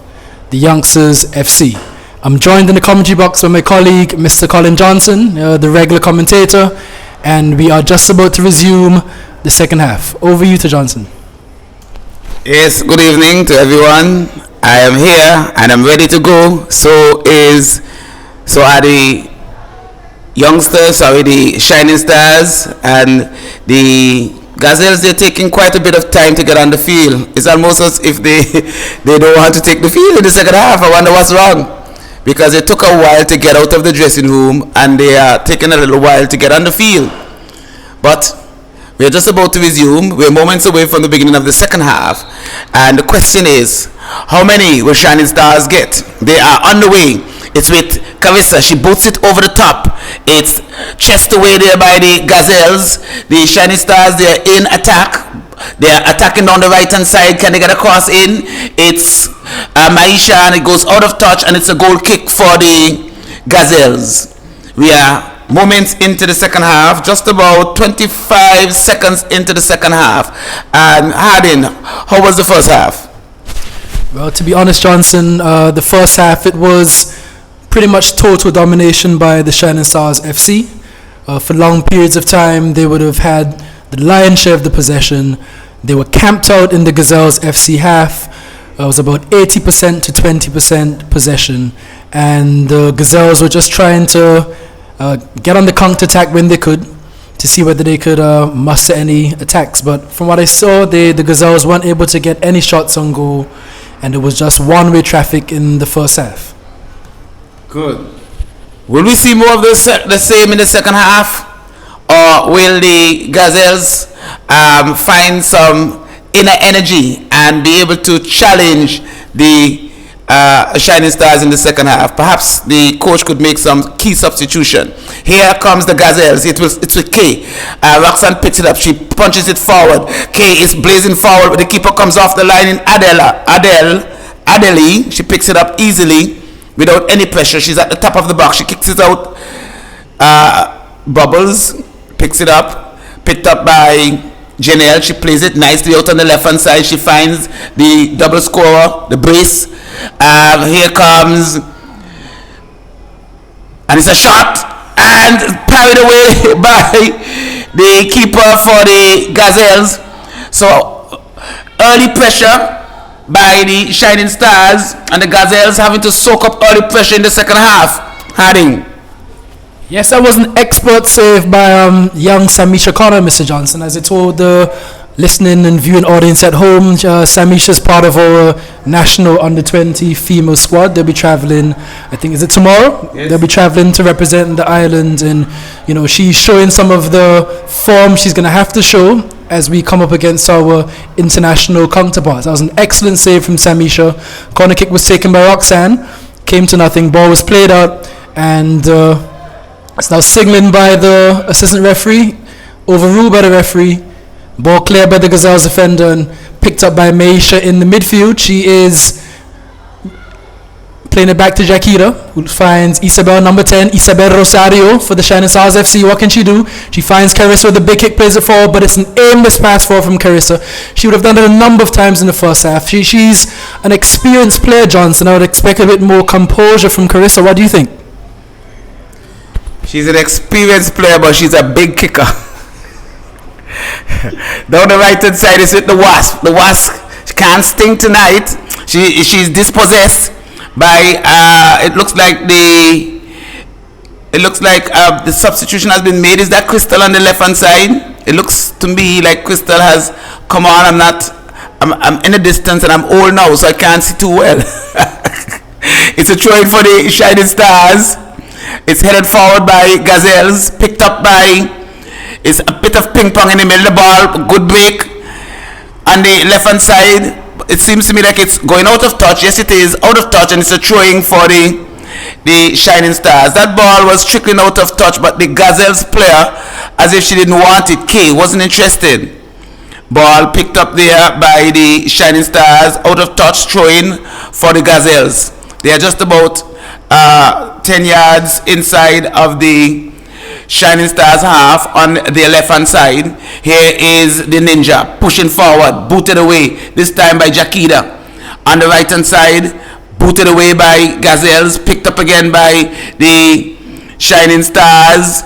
the Youngsters FC. I'm joined in the commentary box by my colleague, Mr. Colin Johnson, the regular commentator, and we are just about to resume the second half. Over you to Johnson. Yes, good evening to everyone. I am here and I'm ready to go. So are the Youngsters, the Shining Stars, and the Gazelles. They're taking quite a bit of time to get on the field. It's almost as if they don't want to take the field in the second half. I wonder what's wrong. Because it took a while to get out of the dressing room and they are taking a little while to get on the field. But we're just about to resume. We're moments away from the beginning of the second half. And the question is, how many will Shining Stars get? They are on the way. It's with Carissa. She boots it over the top. It's chest away there by the Gazelles. The Shining Stars, they're in attack. They're attacking down the right hand side. Can they get a cross in? It's Maisha, and it goes out of touch, and it's a goal kick for the Gazelles. We are moments into the second half, just about 25 seconds into the second half. And Hardin, how was the first half? Well, to be honest, Johnson, the first half, it was pretty much total domination by the Shining Stars FC. For long periods of time, they would have had the lion's share of the possession. They were camped out in the Gazelles FC half. It was about 80% to 20% possession, and the Gazelles were just trying to get on the counter-attack when they could to see whether they could muster any attacks. But from what I saw, the Gazelles weren't able to get any shots on goal, and it was just one-way traffic in the first half. Good. Will we see more of the same in the second half? Or will the Gazelles find some inner energy and be able to challenge the Shining Stars in the second half? Perhaps the coach could make some key substitution. Here comes the Gazelles. It's with Kay. Roxanne picks it up. She punches it forward. Kay is blazing forward. The keeper comes off the line in Adeli. She picks it up easily without any pressure. She's at the top of the box. She kicks it out. Bubbles picks it up, picked up by Janelle. She plays it nicely out on the left hand side. She finds the double scorer, the brace. Here comes, and it's a shot and parried away by the keeper for the Gazelles. So early pressure by the Shining Stars, and the Gazelles having to soak up early pressure in the second half. Harding. Yes, that was an expert save by young Samisha Connor, Mr. Johnson. As I told the listening and viewing audience at home, Samisha is part of our national under-20 female squad. They'll be traveling, I think, is it tomorrow? Yes. They'll be traveling to represent the island, and she's showing some of the form she's going to have to show as we come up against our international counterparts. That was an excellent save from Samisha. Corner kick was taken by Roxanne, came to nothing, ball was played out, and it's now signaling by the assistant referee, overruled by the referee. Ball cleared by the Gazelles defender and picked up by Maisha in the midfield. She is playing it back to Jaquita, who finds Isabel, number 10, Isabel Rosario for the Shining Stars FC. What can she do? She finds Carissa with the big kick, plays it forward, but it's an aimless pass forward from Carissa. She would have done it a number of times in the first half. She's an experienced player, Johnson. I would expect a bit more composure from Carissa. What do you think? She's an experienced player, but she's a big kicker. Down the right hand side is with the Wasp. The Wasp can't sting tonight. She's dispossessed by it looks like the substitution has been made. Is that Crystal on the left hand side? It looks to me like Crystal has come on. I'm in the distance and I'm old now, so I can't see too well. It's a throw in for the Shining Stars. It's headed forward by Gazelles, picked up by, it's a bit of ping pong in the middle of the ball, good break on the left hand side. It seems to me like it's going out of touch. Yes, it is out of touch, and it's a throwing for the Shining Stars. That ball was trickling out of touch, but the Gazelles player, as if she didn't want it, Kay, wasn't interested. Ball picked up there by the Shining Stars, out of touch, throwing for the Gazelles. They are just about 10 yards inside of the Shining Stars half on their left hand side. Here is the Ninja pushing forward, booted away, this time by Jakida. On the right hand side, booted away by Gazelles, picked up again by the Shining Stars,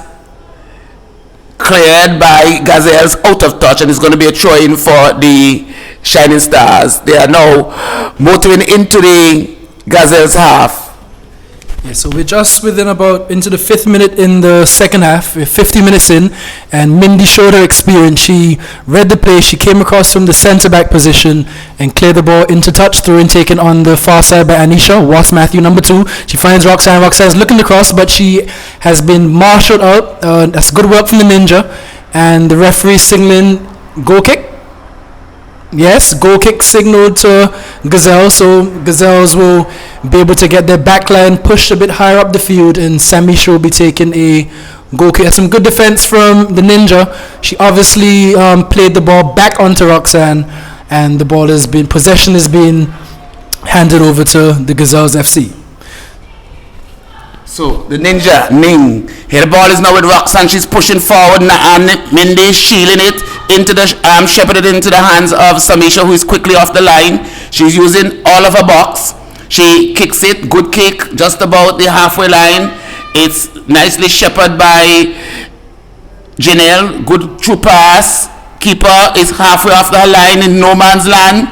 cleared by Gazelles, out of touch, and it's going to be a throw-in for the Shining Stars. They are now motoring into the Gazelles half. Yeah, so we're just within about into the 5th minute in the second half. We're 50 minutes in, and Mindy showed her experience. She read the play. She came across from the centre-back position and cleared the ball into touch, through and taken on the far side by Anisha, Watts Matthew, number 2. She finds Roxanne. Roxanne's looking across, but she has been marshalled out. That's good work from the Ninja. And the referee signaling goal kick. Yes, goal kick signaled to Gazelles, so Gazelles will be able to get their backline pushed a bit higher up the field, and Samisha will be taking a goal kick. Some good defense from the Ninja. She obviously played the ball back onto Roxanne, and the ball has been, possession is being handed over to the Gazelles FC. So the Ninja, Ning. Here the ball is now with Roxanne. She's pushing forward, and Mindy shielding it into the shepherded into the hands of Samisha, who is quickly off the line. She's using all of her box. She kicks it, good kick, just about the halfway line. It's nicely shepherded by Janelle, good through pass. Keeper is halfway off the line in no man's land.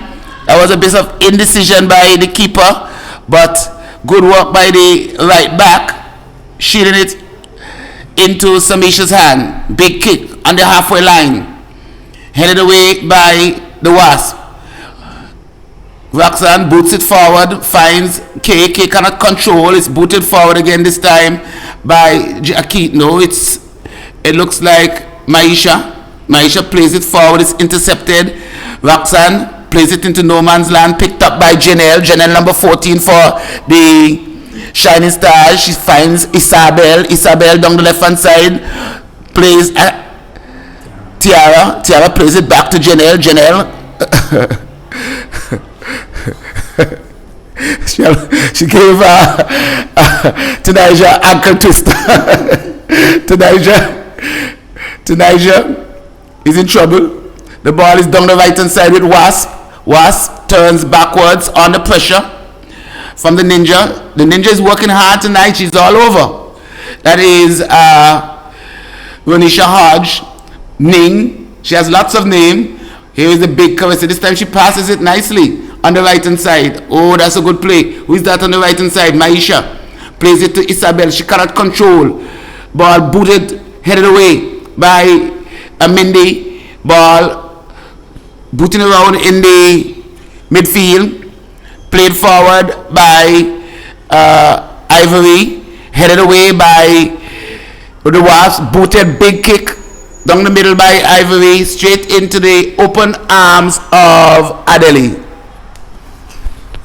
That was a bit of indecision by the keeper, but good work by the right back, shielding it into Samisha's hand. Big kick on the halfway line. Headed away by the Wasp. Roxanne boots it forward, finds Kay. Kay cannot control. It's booted forward again, this time by Akit. No, it looks like Maisha. Maisha plays it forward. It's intercepted. Roxanne plays it into no man's land, picked up by Janelle. Janelle, number 14 for the Shining Stars. She finds Isabel. Isabel down the left hand side plays Tiara. Tiara plays it back to Janelle. Janelle she gave Tunisia ankle twist. Tunisia is in trouble. The ball is down the right hand side with Wasp. Wasp turns backwards under pressure from the Ninja. The Ninja is working hard tonight. She's all over. That is Ronisha Hodge. Ning. She has lots of name. Here is the big cover. So this time she passes it nicely on the right hand side. Oh, that's a good play. Who is that on the right hand side? Maisha plays it to Isabel. She cannot control. Ball booted, headed away by Mindy. Ball booting around in the midfield. Played forward by Ivory. Headed away by the Wasps. Booted, big kick down the middle by Ivory, straight into the open arms of Adeli.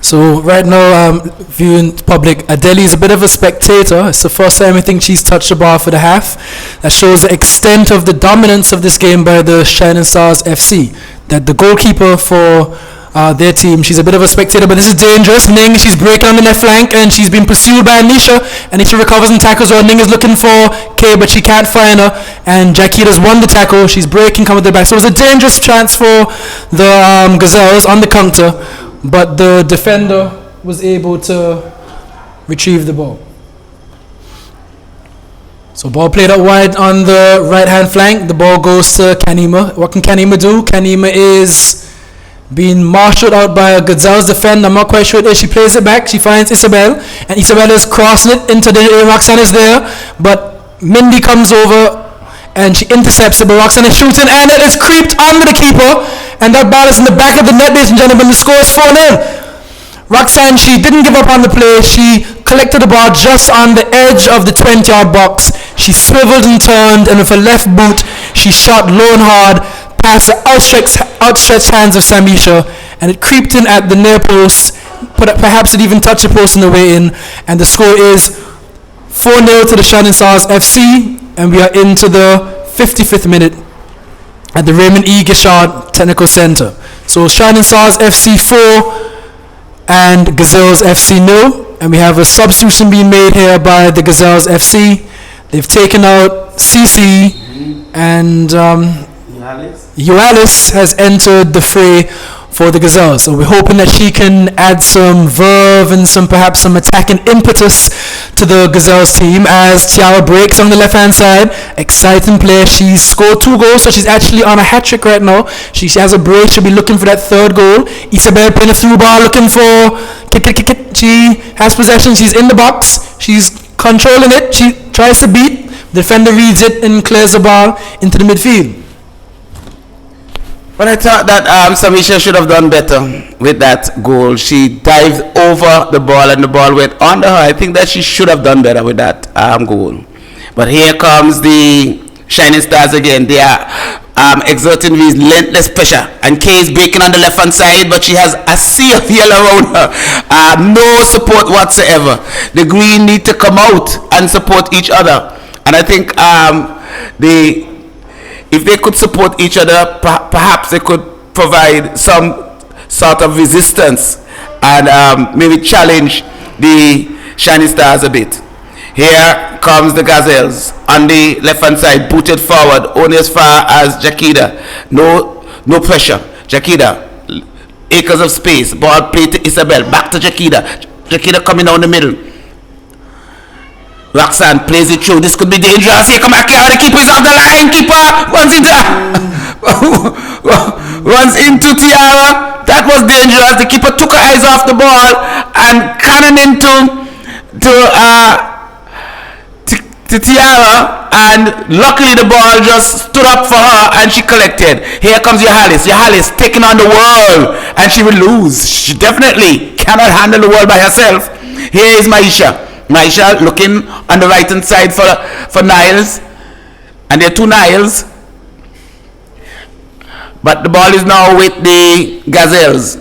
So right now, viewing public, Adeli is a bit of a spectator. It's the first time I think she's touched the ball for the half. That shows the extent of the dominance of this game by the Shining Stars FC. That the goalkeeper for their team, she's a bit of a spectator, but this is dangerous. Ning, she's breaking on the left flank, and she's been pursued by Anisha. Anisha recovers and tackles her. Ning is looking for Kay, but she can't find her. And Jakita's won the tackle. She's breaking, coming to the back. So it was a dangerous chance for the Gazelles on the counter, but the defender was able to retrieve the ball. So ball played out wide on the right hand flank. The ball goes to Kanima. What can Kanima do? Kanima is being marshaled out by a Gazelles defender. I'm not quite sure it is. She plays it back. She finds Isabel, and Isabel is crossing it into the Roxanne is there, but Mindy comes over and she intercepts it, but Roxanne is shooting, and it is creeped under the keeper, and that ball is in the back of the net, ladies and gentlemen. The score is 4-0. Roxanne, she didn't give up on the play. She collected the ball just on the edge of the 20-yard box. She swiveled and turned, and with her left boot, she shot low and hard past the outstretched hands of Samisha, and it creeped in at the near post. Perhaps it even touched the post on the way in, and the score is 4-0 to the Shining Stars FC, and we are into the 55th minute at the Raymond E. Gishard Technical Center. So Shining Stars FC 4 and Gazelles FC 0, and we have a substitution being made here by the Gazelles FC. They've taken out CC, and Ualis has entered the fray for the Gazelles. So we're hoping that she can add some verve and perhaps some attacking impetus to the Gazelles team as Tiara breaks on the left-hand side. Exciting player. She's scored 2 goals, so she's actually on a hat-trick right now. She has a break. She'll be looking for that 3rd goal. Isabel playing a through ball, looking for kick. She has possession. She's in the box. She's controlling it. She tries to beat. The defender reads it and clears the ball into the midfield. But I thought that Samisha should have done better with that goal. She dived over the ball and the ball went under her. I think that she should have done better with that goal. But here comes the Shining Stars again. They are exerting relentless pressure. And Kay is breaking on the left hand side, but she has a sea of yellow around her. No support whatsoever. The green need to come out and support each other. And I think if they could support each other, perhaps they could provide some sort of resistance and maybe challenge the Shining Stars a bit. Here comes the Gazelles on the left hand side, booted forward only as far as Jakida. No pressure. Jakida, acres of space. Ball played to Isabel. Back to Jakida. Jakida coming down the middle. Roxanne plays it through. This could be dangerous. Here come Akira. The keeper is off the line. Keeper runs into Tiara. That was dangerous. The keeper took her eyes off the ball and cannoned into Tiara, and luckily the ball just stood up for her and she collected. Here comes Yohalis. Yohalis taking on the world, and she will lose. She definitely cannot handle the world by herself. Here is Maisha. Maisha looking on the right hand side for Niles, and there are 2 Niles, but the ball is now with the Gazelles.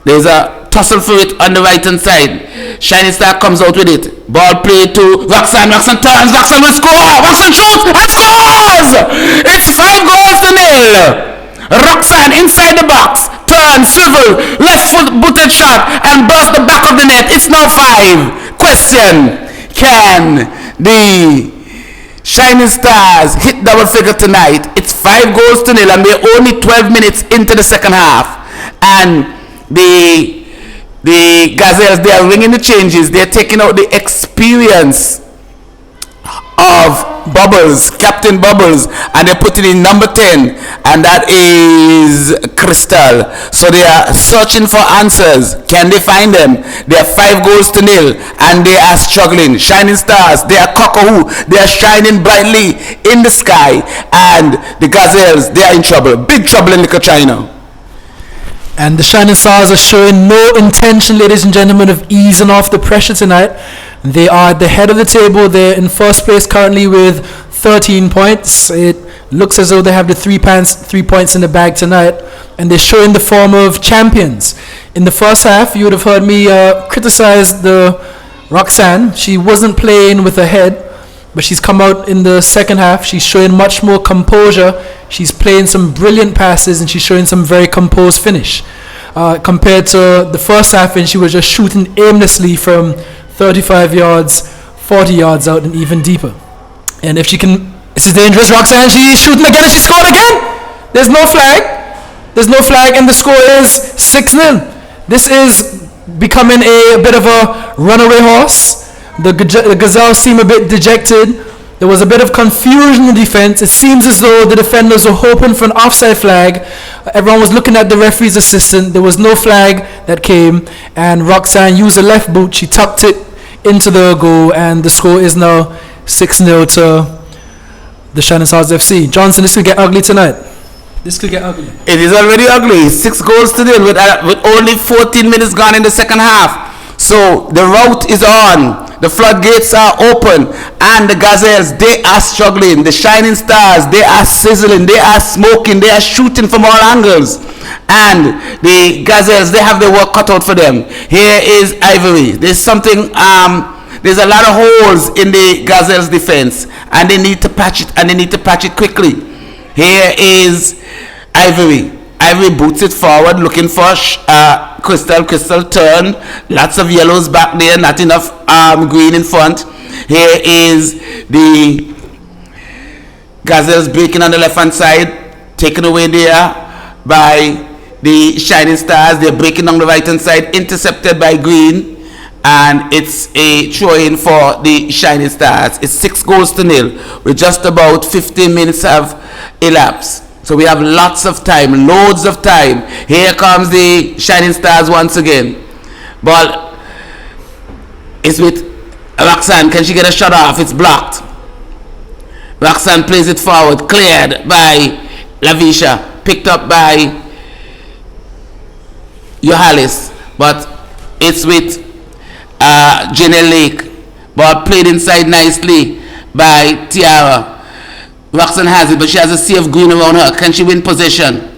There's a tussle for it on the right hand side. Shining Star comes out with it. Ball played to Roxanne. Roxanne turns. Roxanne will score. Roxanne shoots and scores. It's 5 goals to 0. Roxanne inside the box, turn, swivel, left foot booted shot and burst the back of the net. It's now 5. Question: can the Shining Stars hit double figure tonight? It's 5 goals to 0, and we're only 12 minutes into the second half, and the Gazelles, they are ringing the changes. They're taking out the experience of Bubbles, Captain Bubbles, and they're putting in number 10, and that is Crystal. So they are searching for answers. Can they find them? They are 5 goals to 0, and they are struggling. Shining Stars, they are cockahoo. They are shining brightly in the sky, and the Gazelles, they are in trouble. Big trouble in Little China. And the Shining Stars are showing no intention, ladies and gentlemen, of easing off the pressure tonight. They are at the head of the table. They're in first place currently with 13 points. It looks as though they have the 3 points in the bag tonight, and they're showing the form of champions. In the first half, you would have heard me criticize the Roxanne. She wasn't playing with her head, but she's come out in the second half. She's showing much more composure. She's playing some brilliant passes, and she's showing some very composed finish. Compared to the first half, when she was just shooting aimlessly from 35 yards, 40 yards out, and even deeper. And if she can, this is dangerous. Roxanne, she's shooting again, and she scored again. There's no flag, and the score is 6-0. This is becoming a bit of a runaway horse. The Gazelles seem a bit dejected. There was a bit of confusion in defense. It seems as though the defenders were hoping for an offside flag. Everyone was looking at the referee's assistant. There was no flag that came, and Roxanne used a left boot. She tucked it into the goal, and the score is now 6-0 to the Shining Stars FC. Johnson, this could get ugly tonight. This could get ugly. It is already ugly. 6 goals to nil with only 14 minutes gone in the second half. So the route is on. The floodgates are open. And the Gazelles, they are struggling. The Shining Stars, they are sizzling. They are smoking. They are shooting from all angles. And the Gazelles, they have their work cut out for them. Here is Ivory. There's something... there's a lot of holes in the Gazelles' defense. And they need to patch it. And they need to patch it quickly. Here is Ivory. Ivory boots it forward, looking for Crystal. Crystal turn. Lots of yellows back there, not enough green in front. Here is the Gazelles breaking on the left-hand side, taken away there by the Shining Stars. They're breaking on the right-hand side, intercepted by Green. And it's a throw-in for the Shining Stars. It's 6 goals to nil, with just about 15 minutes have elapsed. So we have lots of time, loads of time. Here comes the Shining Stars once again. Ball is with Roxanne. Can she get a shot off? It's blocked. Roxanne plays it forward, cleared by Lavisha, picked up by Yohalis, but it's with Janelle Lake. Ball played inside nicely by Tiara. Roxanne has it, but she has a sea of green around her. Can she win possession?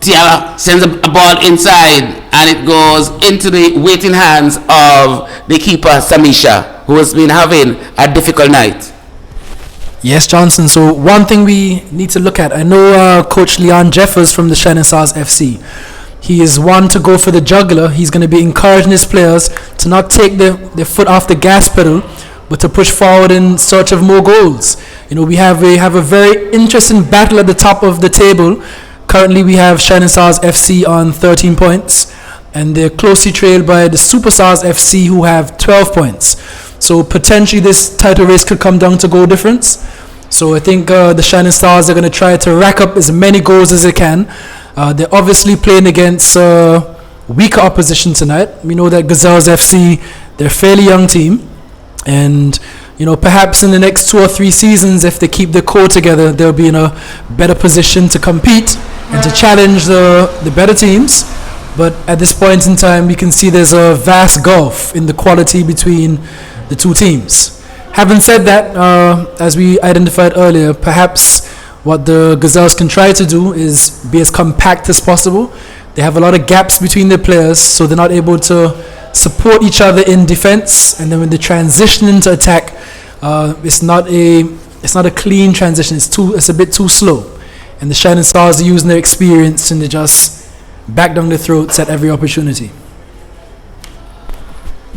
Tiara sends a ball inside, and it goes into the waiting hands of the keeper, Samisha, who has been having a difficult night. Yes, Johnson. So one thing we need to look at, I know Coach Leon Jeffers from the Shining Stars FC. He is one to go for the jugular. He's going to be encouraging his players to not take their foot off the gas pedal, but to push forward in search of more goals. You know, we have a very interesting battle at the top of the table. Currently, we have Shining Stars FC on 13 points, and they're closely trailed by the Superstars FC, who have 12 points. So potentially, this title race could come down to goal difference. So I think the Shining Stars are going to try to rack up as many goals as they can. They're obviously playing against weaker opposition tonight. We know that Gazelles FC, they're a fairly young team. And, you know, perhaps in the next 2 or 3 seasons, if they keep their core together, they'll be in a better position to compete and to challenge the better teams. But at this point in time, we can see there's a vast gulf in the quality between the two teams. Having said that, as we identified earlier, perhaps what the Gazelles can try to do is be as compact as possible. They have a lot of gaps between their players, so they're not able to support each other in defense, and then when they transition into attack, it's not a clean transition. It's a bit too slow, and the Shining Stars are using their experience and they just back down their throats at every opportunity.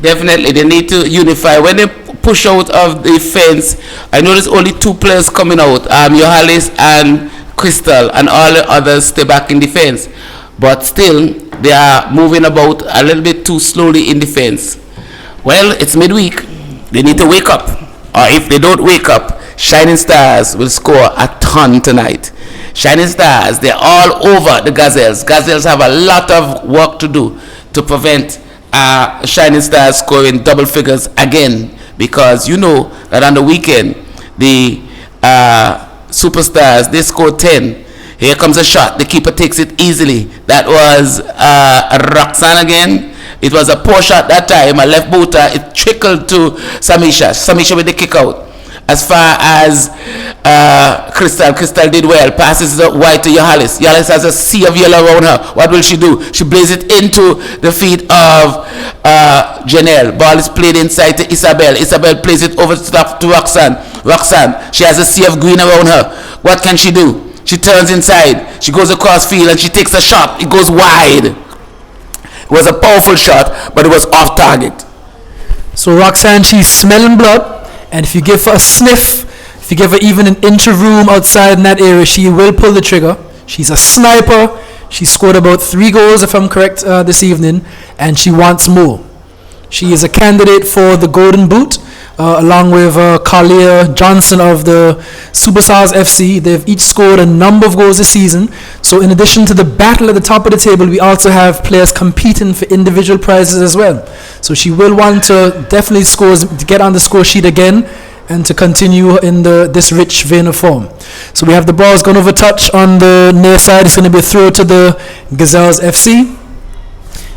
Definitely, they need to unify. When they push out of the fence, I notice only 2 players coming out, Yohalis and Crystal, and all the others stay back in defense. But still, they are moving about a little bit too slowly in defense. Well, it's midweek. They need to wake up. Or if they don't wake up, Shining Stars will score a ton tonight. Shining Stars, they're all over the Gazelles. Gazelles have a lot of work to do to prevent Shining Stars scoring double figures again. Because you know that on the weekend, the Superstars, they scored 10. Here comes a shot. The keeper takes it easily. That was Roxanne again. It was a poor shot that time. A left booter. It trickled to Samisha. Samisha with the kick out. As far as Crystal. Crystal did well. Passes it wide to Yohalis. Yohalis has a sea of yellow around her. What will she do? She plays it into the feet of Janelle. Ball is played inside to Isabel. Isabel plays it over to Roxanne. Roxanne. She has a sea of green around her. What can she do? She turns inside. She goes across field and she takes a shot. It goes wide. It was a powerful shot, but it was off target. So Roxanne, she's smelling blood, and if you give her a sniff, if you give her even an inch of room outside in that area, she will pull the trigger. She's a sniper. She scored about 3 goals, if I'm correct, this evening, and she wants more. She is a candidate for the Golden Boot, along with Carlia Johnson of the Superstars FC. They've each scored a number of goals this season. So in addition to the battle at the top of the table, we also have players competing for individual prizes as well. So she will want to definitely score, to get on the score sheet again and to continue in this rich vein of form. So we have the ball's gone over touch on the near side. It's going to be a throw to the Gazelles FC.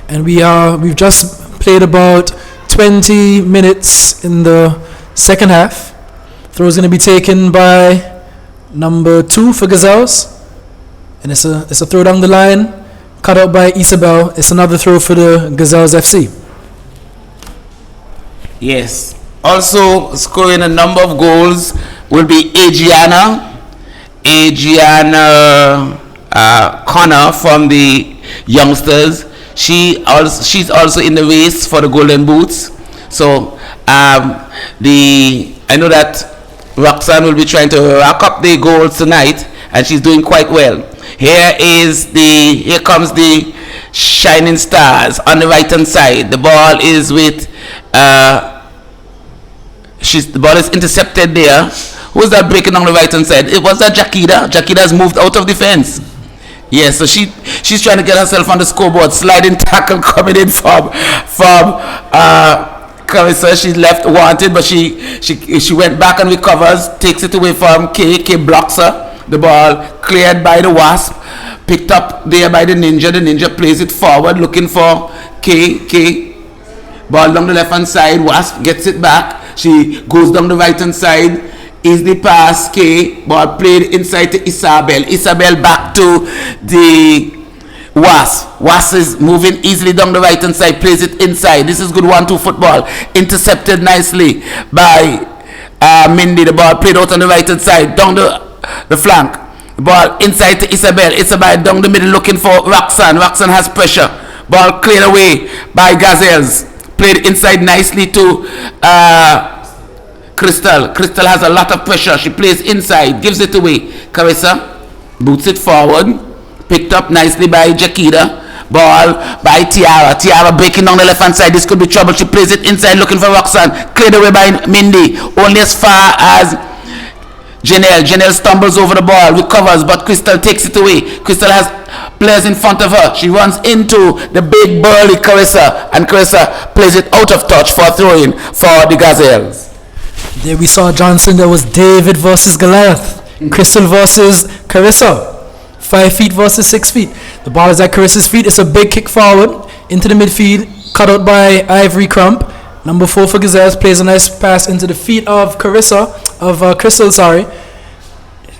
And we've just played about 20 minutes in the second half. Throw is going to be taken by number 2 for Gazelles. And it's a throw down the line, cut out by Isabel. It's another throw for the Gazelles FC. Yes. Also scoring a number of goals will be Adriana Connor from the youngsters. She's also in the race for the Golden Boots. So I know that Roxanne will be trying to rack up the goals tonight, and she's doing quite well. Here comes the Shining Stars on the right hand side. The ball is with the ball is intercepted there. Who's that breaking on the right hand side? It was that Jakida. Jakida's moved out of defense. Yes, so she's trying to get herself on the scoreboard. Sliding tackle coming in from Carissa. She left wanted, but she went back and recovers. Takes it away from K. K blocks her. The ball cleared by the Wasp. Picked up there by the Ninja. The Ninja plays it forward, looking for K. Ball down the left hand side. Wasp gets it back. She goes down the right hand side. Easily pass K. Ball played inside to Isabel. Isabel back to the Wasp. Wasp is moving easily down the right hand side. Plays it inside. This is good 1-2 football. Intercepted nicely by Mindy. The ball played out on the right hand side. Down the flank. The ball inside to Isabel. Isabel down the middle looking for Roxanne. Roxanne has pressure. Ball cleared away by Gazelles. Played inside nicely to Crystal. Crystal has a lot of pressure. She plays inside, gives it away. Carissa boots it forward. Picked up nicely by Jakida. Ball by Tiara. Tiara breaking down the left hand side. This could be trouble. She plays it inside looking for Roxanne. Cleared away by Mindy. Only as far as Janelle. Janelle stumbles over the ball, recovers, but Crystal takes it away. Crystal has players in front of her. She runs into the big burly Carissa, and Carissa plays it out of touch for a throw-in for the Gazelles. There we saw Johnson. There was David versus Goliath. Crystal versus Carissa. 5 feet versus 6 feet. The ball is at Carissa's feet. It's a big kick forward into the midfield, cut out by Ivory Crump. Number 4 for Gazelles plays a nice pass into the feet of Crystal.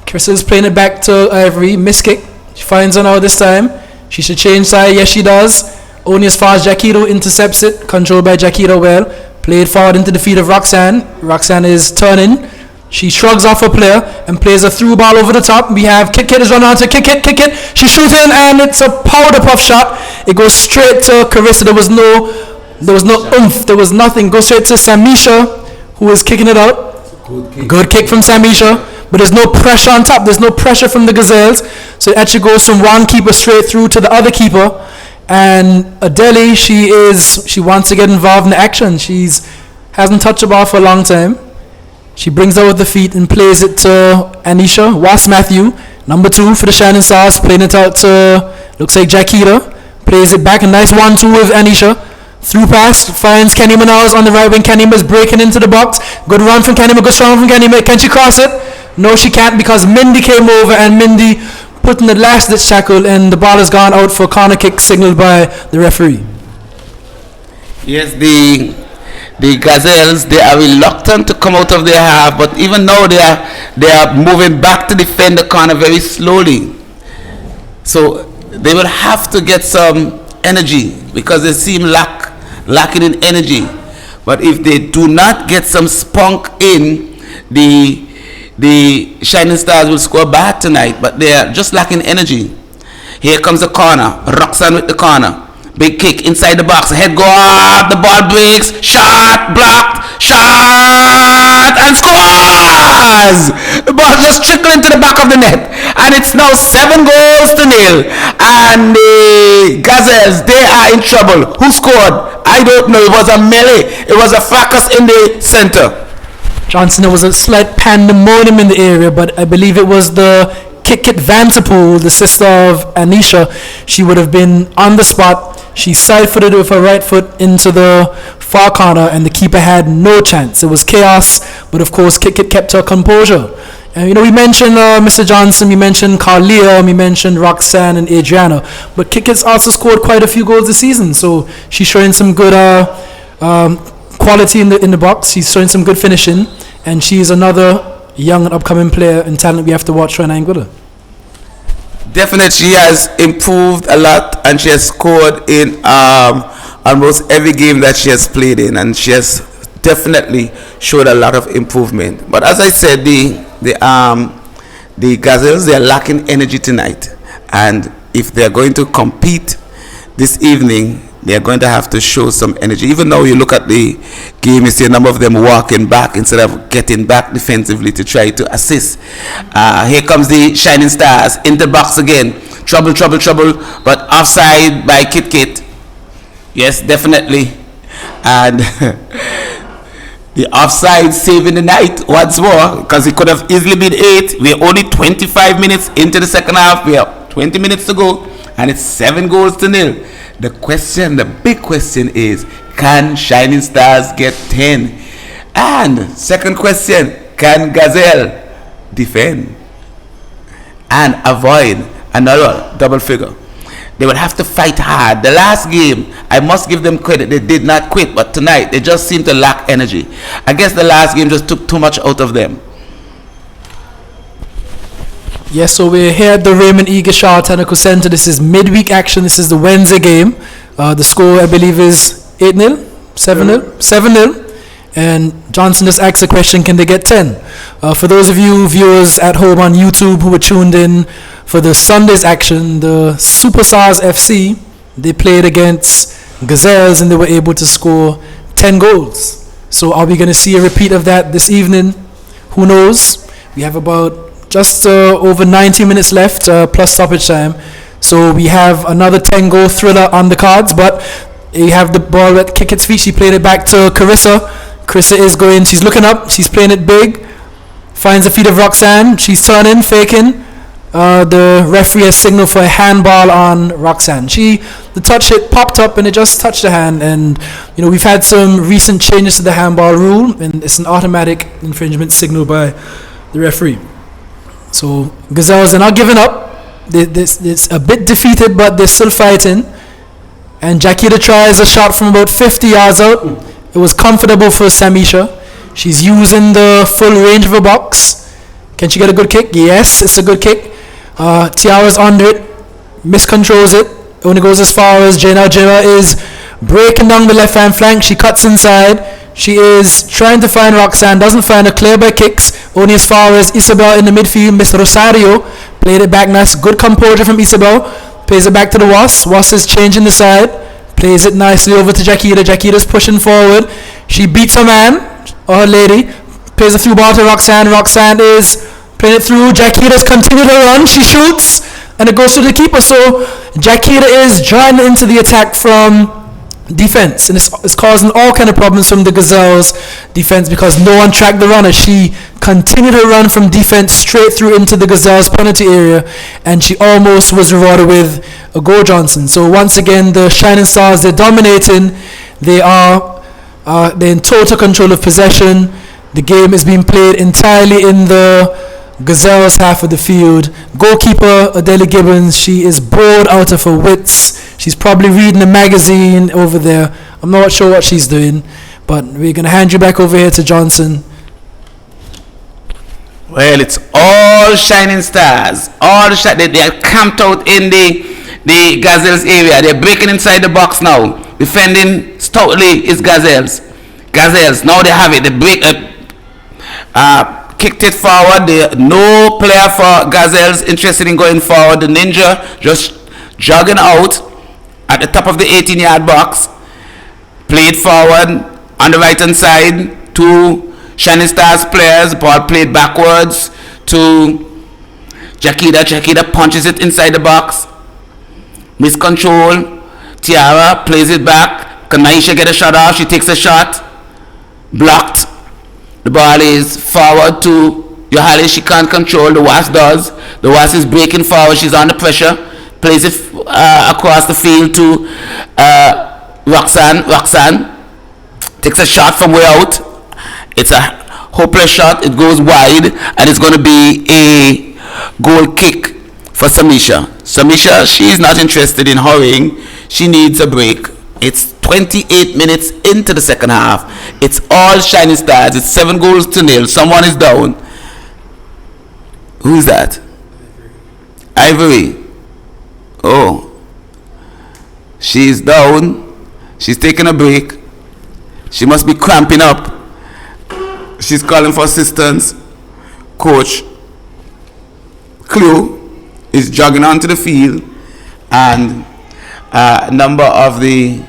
Crystal's playing it back to Ivory. Miss kick. She finds her now this time. She should change side. Yes, she does. Only as far as Jaquito intercepts it. Controlled by Jaquito well. Played forward into the feet of Roxanne. Roxanne is turning. She shrugs off her player and plays a through ball over the top. We have Kit is running on to Kit. She's shooting and it's a powder puff shot. It goes straight to Carissa. There was no oomph. There was nothing. Goes straight to Samisha, who is kicking it out. Good kick from Samisha. But there's no pressure on top. There's no pressure from the Gazelles. So it actually goes from one keeper straight through to the other keeper. And Adeli, she wants to get involved in the action. Hasn't touched the ball for a long time. She brings out with the feet and plays it to Anisha. Wasp Matthew, number 2 for the Shining Stars, playing it out to, looks like Jaquita. Plays it back, a nice 1-2 with Anisha. Through pass, finds Kenny Manals on the right wing. Kenny is breaking into the box. Good run from Kenny, good strong from Kenny. Can she cross it? No, she can't, because Mindy came over and Mindy put in the last ditch tackle, and the ball has gone out for corner kick signaled by the referee. Yes, the Gazelles, they are reluctant to come out of their half, but even now they are moving back to defend the corner very slowly. So they will have to get some energy, because they seem lacking in energy. But if they do not get some spunk in, the Shining Stars will score bad tonight, but they are just lacking energy. Here comes the corner. Roxanne with the corner. Big kick inside the box. Head go up. The ball breaks. Shot. Blocked. Shot. And scores! The ball just trickled into the back of the net. And it's now 7-0. And the Gazelles, they are in trouble. Who scored? I don't know. It was a melee. It was a fracas in the center. Johnson, there was a slight pandemonium in the area, but I believe it was the Kit Vanterpool, the sister of Anisha. She would have been on the spot. She side-footed with her right foot into the far corner, and the keeper had no chance. It was chaos, but of course Kit kept her composure. And we mentioned Mr. Johnson, we mentioned Carlia, we mentioned Roxanne and Adriana, but Kit also scored quite a few goals this season, so she's showing some good quality in the box. She's showing some good finishing, and she's another young and upcoming player and talent we have to watch for in Anguilla. Definitely, she has improved a lot, and she has scored in almost every game that she has played in, and she has definitely showed a lot of improvement. But as I said, the Gazelles, they are lacking energy tonight, and if they are going to compete this evening, they are going to have to show some energy. Even though you look at the game, you see a number of them walking back instead of getting back defensively to try to assist. Here comes the Shining Stars in the box again. Trouble, but offside by Kit. Yes, definitely. And the offside saving the night once more, because it could have easily been 8. We're only 25 minutes into the second half. We have 20 minutes to go, and it's 7-0. The big question is, can Shining Stars get 10? And second question, can Gazelle defend and avoid another double figure? They would have to fight hard. The last game, I must give them credit, they did not quit, but tonight they just seem to lack energy. I guess the last game just took too much out of them. Yes, so we're here at the Raymond E. Gishar Technical Center. This is midweek action. This is the Wednesday game. The score, I believe, is 8-0, 7-0, 7-0. And Johnson just asked the question, can they get 10? For those of you viewers at home on YouTube who were tuned in for the Sunday's action, the Superstars FC, they played against Gazelles and they were able to score 10 goals. So are we going to see a repeat of that this evening? Who knows? We have about just over 90 minutes left, plus stoppage time. So we have another 10-goal thriller on the cards, but you have the ball at Kickett's feet. She played it back to Carissa. Carissa is going, she's looking up, she's playing it big. Finds the feet of Roxanne. She's turning, faking. The referee has signaled for a handball on Roxanne. The touch hit popped up and it just touched the hand. And we've had some recent changes to the handball rule, and it's an automatic infringement signal by the referee. So Gazelles are not giving up. It's a bit defeated, but they're still fighting. And Jaquita tries a shot from about 50 yards out. It was comfortable for Samisha. She's using the full range of a box. Can she get a good kick? Yes, it's a good kick. Tiara's under it, miscontrols it. Only goes as far as Jenna. Jenna is breaking down the left hand flank. She cuts inside. She is trying to find Roxanne, doesn't find her, clear by kicks, only as far as Isabel in the midfield. Miss Rosario played it back nice, good composure from Isabel, plays it back to the Was. Was is changing the side, plays it nicely over to Jaquita. Jaquita's pushing forward, she beats her man, or her lady, plays a through ball to Roxanne. Roxanne is playing it through, Jaquita's continued her run, she shoots, and it goes to the keeper. So Jaquita is joining into the attack from defense, and it's causing all kind of problems from the Gazelles defense because no one tracked the runner. She continued her run from defense straight through into the Gazelles penalty area, and she almost was rewarded with a goal, Johnson. So once again, the Shining Stars, they're dominating. They're in total control of possession. The game is being played entirely in the Gazelles half of the field. Goalkeeper Adele Gibbons, she is bored out of her wits. She's probably reading a magazine over there. I'm not sure what she's doing, but we're going to hand you back over here to Johnson. Well, it's all Shining Stars. They are camped out in the Gazelles area. They're breaking inside the box now. Defending stoutly is Gazelles. Now they have it. They break kicked it forward. No player for Gazelles interested in going forward. The Ninja just jogging out at the top of the 18-yard box. Played forward on the right hand side. Two Shining Stars players. Ball played backwards to Jaquita. Jaquita punches it inside the box. Miscontrol. Tiara plays it back. Can Maisha get a shot off? She takes a shot. Blocked. The ball is forward to Yohali. She can't control. The Was does. The Was is breaking forward. She's under pressure. Plays it across the field to Roxanne. takes a shot from way out. It's a hopeless shot. It goes wide, and it's going to be a goal kick for Samisha. Samisha, she's not interested in hurrying. She needs a break. It's 28 minutes into the second half. It's all Shining Stars. It's 7-0. Someone is down. Who's that? Ivory. Oh. She's down. She's taking a break. She must be cramping up. She's calling for assistance. Coach Cleo is jogging onto the field, and a number of the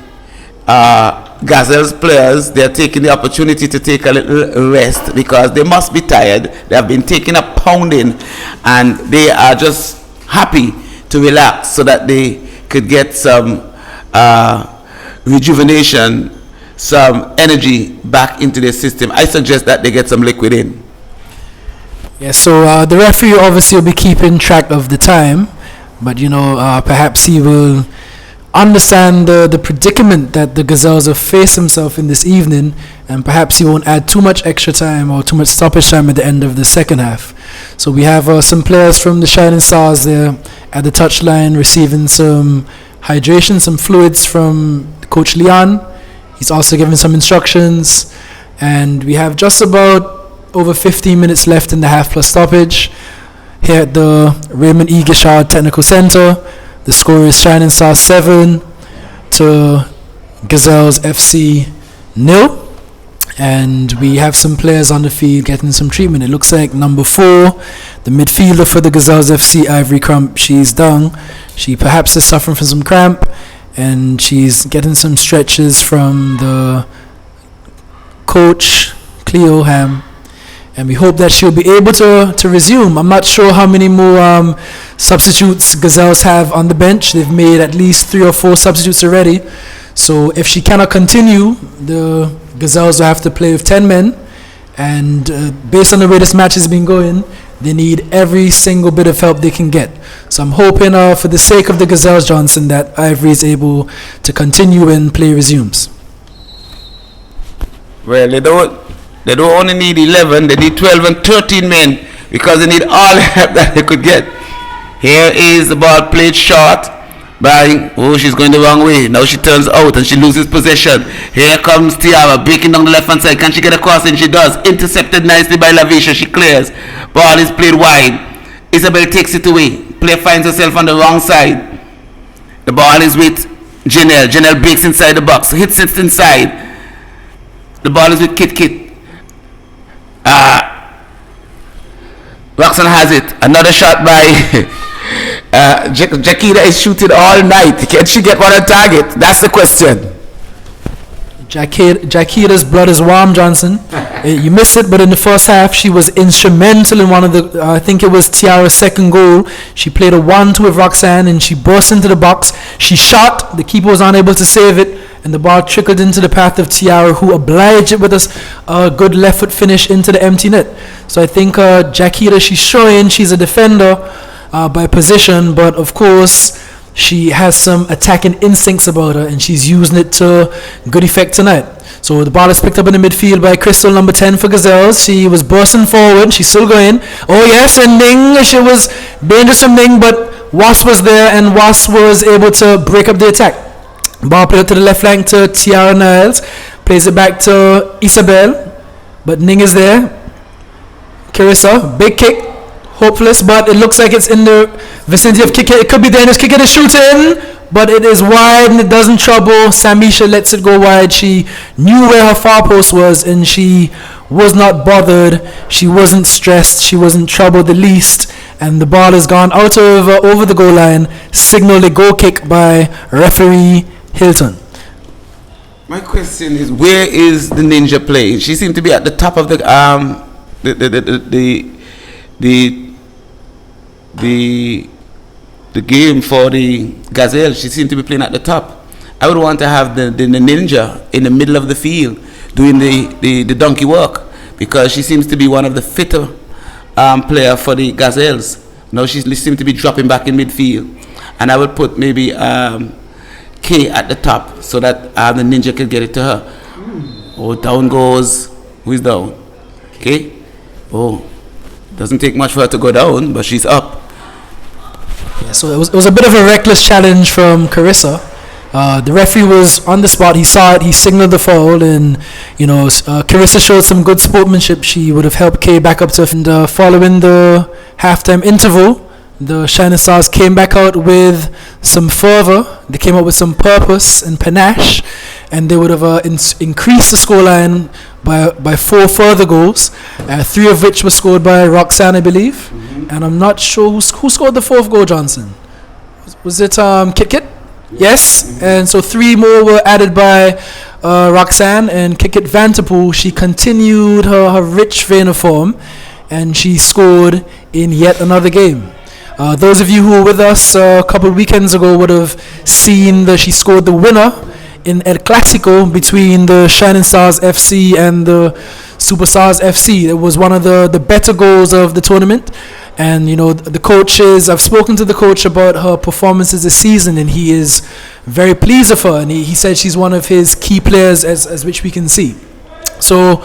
Gazelles players, they're taking the opportunity to take a little rest because they must be tired. They have been taking a pounding, and they are just happy to relax so that they could get some rejuvenation, some energy back into their system. I suggest that they get some liquid in. Yeah, so the referee obviously will be keeping track of the time, but perhaps he will understand the predicament that the Gazelles have faced themselves in this evening, and perhaps he won't add too much extra time or too much stoppage time at the end of the second half. So we have some players from the Shining Stars there at the touchline receiving some hydration, some fluids from Coach Leon. He's also given some instructions, and we have just about over 15 minutes left in the half plus stoppage here at the Raymond E. Gishard Technical Center. The score is Shining Stars 7 to Gazelles FC 0. And we have some players on the field getting some treatment. It looks like number 4, the midfielder for the Gazelles FC, Ivory Crump, she's down. She perhaps is suffering from some cramp, and she's getting some stretches from the coach, Cleo Ham. And we hope that she'll be able to resume. I'm not sure how many more substitutes Gazelles have on the bench. They've made at least 3 or 4 substitutes already. So if she cannot continue, the Gazelles will have to play with 10 men. And based on the way this match has been going, they need every single bit of help they can get. So I'm hoping for the sake of the Gazelles, Johnson, that Ivory is able to continue when play resumes. Well, they don't only need 11, they need 12 and 13 men because they need all the help that they could get. Here is the ball played short by, she's going the wrong way. Now she turns out and she loses possession. Here comes Tiara breaking down the left hand side. Can she get across? And she does. Intercepted nicely by Lavisha. She clears. Ball is played wide. Isabel takes it away. Player finds herself on the wrong side. The ball is with Janelle. Janelle breaks inside the box. Hits it inside. The ball is with Kit. Roxanne has it. Another shot by Jakita is shooting all night. Can she get one on target? That's the question. Jakita's blood is warm, Johnson. You missed it, but in the first half, she was instrumental in one of the, I think it was Tiara's second goal. She played a 1-2 with Roxanne, and she burst into the box. She shot. The keeper was unable to save it, and the ball trickled into the path of Tiara, who obliged it with a good left foot finish into the empty net. So I think Jakita, she's showing she's a defender by position, but of course she has some attacking instincts about her, and she's using it to good effect tonight. So the ball is picked up in the midfield by Crystal, number 10 for Gazelles. She was bursting forward. She's still going. Oh yes, and Ning, she was dangerous from Ning, but Wasp was there, and Wasp was able to break up the attack. Ball played to the left flank to Tiara Niles. Plays it back to Isabel, but Ning is there. Carissa, big kick. Hopeless, but it looks like it's in the vicinity of Kick. It could be dangerous. Kick is shooting, but it is wide and it doesn't trouble. Samisha lets it go wide. She knew where her far post was, and she was not bothered. She wasn't stressed. She wasn't troubled the least. And the ball has gone out over the goal line. Signaled a goal kick by referee Hilton. My question is, where is the Ninja playing? She seemed to be at the top of the game for the Gazelle. She seemed to be playing at the top. I would want to have the Ninja in the middle of the field doing the donkey work, because she seems to be one of the fitter player for the Gazelles. Now she seems to be dropping back in midfield, and I would put maybe K at the top so that the Ninja can get it to her. Oh, down goes. Who is down? Okay. Oh, doesn't take much for her to go down, but she's up. Yeah, so it was a bit of a reckless challenge from Carissa. The referee was on the spot. He saw it. He signaled the foul, and Carissa showed some good sportsmanship. She would have helped Kay back up to. And following the halftime interval, the Shining Stars came back out with some fervor. They came out with some purpose and panache, and they would have increased the scoreline by 4 further goals, 3 of which were scored by Roxanne, I believe. Mm-hmm. And I'm not sure who scored the 4th goal, Johnson. Was it Kit? Yes. And so 3 more were added by Roxanne, and Kit Vanterpool. She continued her rich vein of form, and she scored in yet another game. Those of you who were with us a couple of weekends ago would have seen that she scored the winner in El Clásico between the Shining Stars FC and the Superstars FC. It was one of the better goals of the tournament. And the coaches, I've spoken to the coach about her performances this season, and he is very pleased with her, and he said she's one of his key players, as which we can see. So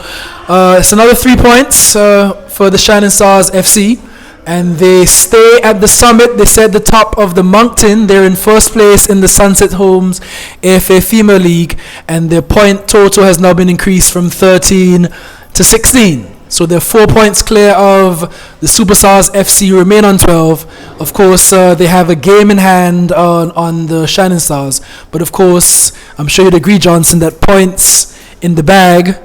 it's another 3 points for the Shining Stars FC, and they stay at the summit. They sit at the top of the Moncton. They're in first place in the Sunset Homes AFA Female League, and their point total has now been increased from 13 to 16. So they're 4 points clear of the Superstars FC, remain on 12. Of course, they have a game in hand on the Shining Stars. But of course, I'm sure you'd agree, Johnson, that points in the bag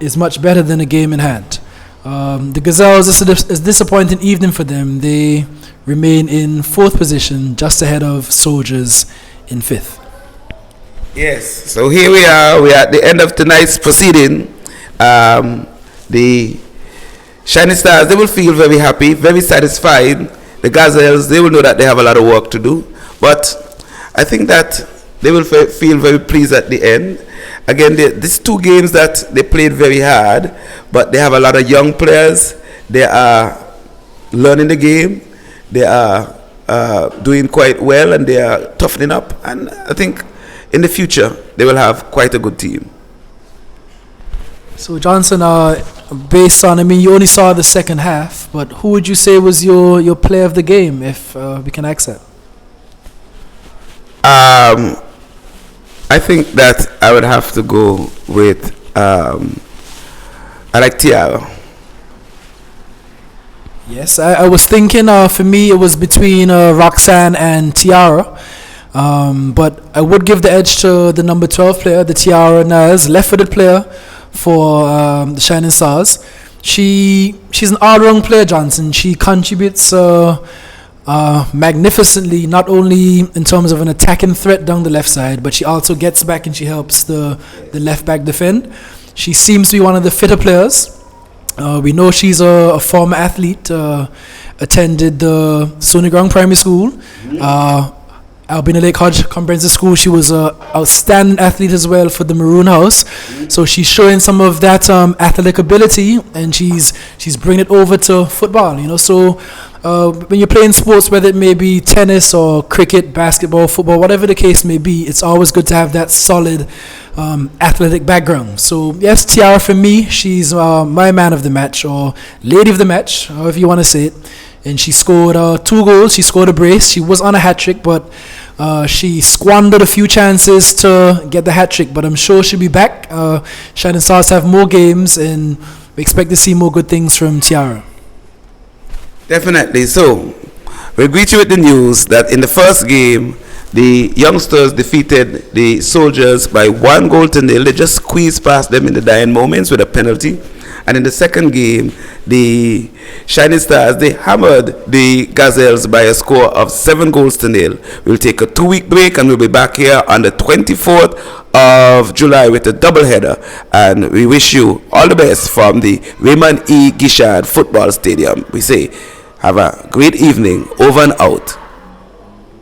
is much better than a game in hand. The Gazelles, this is a disappointing evening for them. They remain in 4th position, just ahead of Soldiers in 5th. Yes, so here we are. We are at the end of tonight's proceeding. The Shining Stars, they will feel very happy, very satisfied. The Gazelles, they will know that they have a lot of work to do. But I think that they will feel very pleased at the end. Again, these 2 games that they played very hard, but they have a lot of young players. They are learning the game. They are doing quite well, and they are toughening up. And I think in the future, they will have quite a good team. So Johnson, based on, you only saw the second half, but who would you say was your player of the game, if we can ask that? I think that I would have to go with, I like Tiara. Yes, I was thinking, for me, it was between Roxanne and Tiara. But I would give the edge to the number 12 player, the Tiara Naz, left-footed player for the Shining Stars. She's an all-round player, Johnson. She contributes magnificently, not only in terms of an attacking threat down the left side, but she also gets back and she helps the left back defend. She seems to be one of the fitter players. We know she's a former athlete, attended the Stony Ground Primary School, Albina Lake Hodge Comprehensive School. She was an outstanding athlete as well for the Maroon House. So she's showing some of that athletic ability, and she's bringing it over to football. So when you're playing sports, whether it may be tennis or cricket, basketball, football, whatever the case may be, it's always good to have that solid athletic background. So yes, Tiara for me, she's my man of the match, or lady of the match, however you want to say it. And she scored 2 goals. She scored a brace. She was on a hat trick, but she squandered a few chances to get the hat trick. But I'm sure she'll be back. Shining Stars have more games, and we expect to see more good things from Tiara. Definitely. So we'll greet you with the news that in the first game, the youngsters defeated the Soldiers by 1-0. They just squeezed past them in the dying moments with a penalty. And in the second game, the Shining Stars, they hammered the Gazelles by a score of 7-0. We'll take a 2-week break, and we'll be back here on the 24th of July with a doubleheader. And we wish you all the best from the Raymond E. Gishard Football Stadium. We say, have a great evening. Over and out.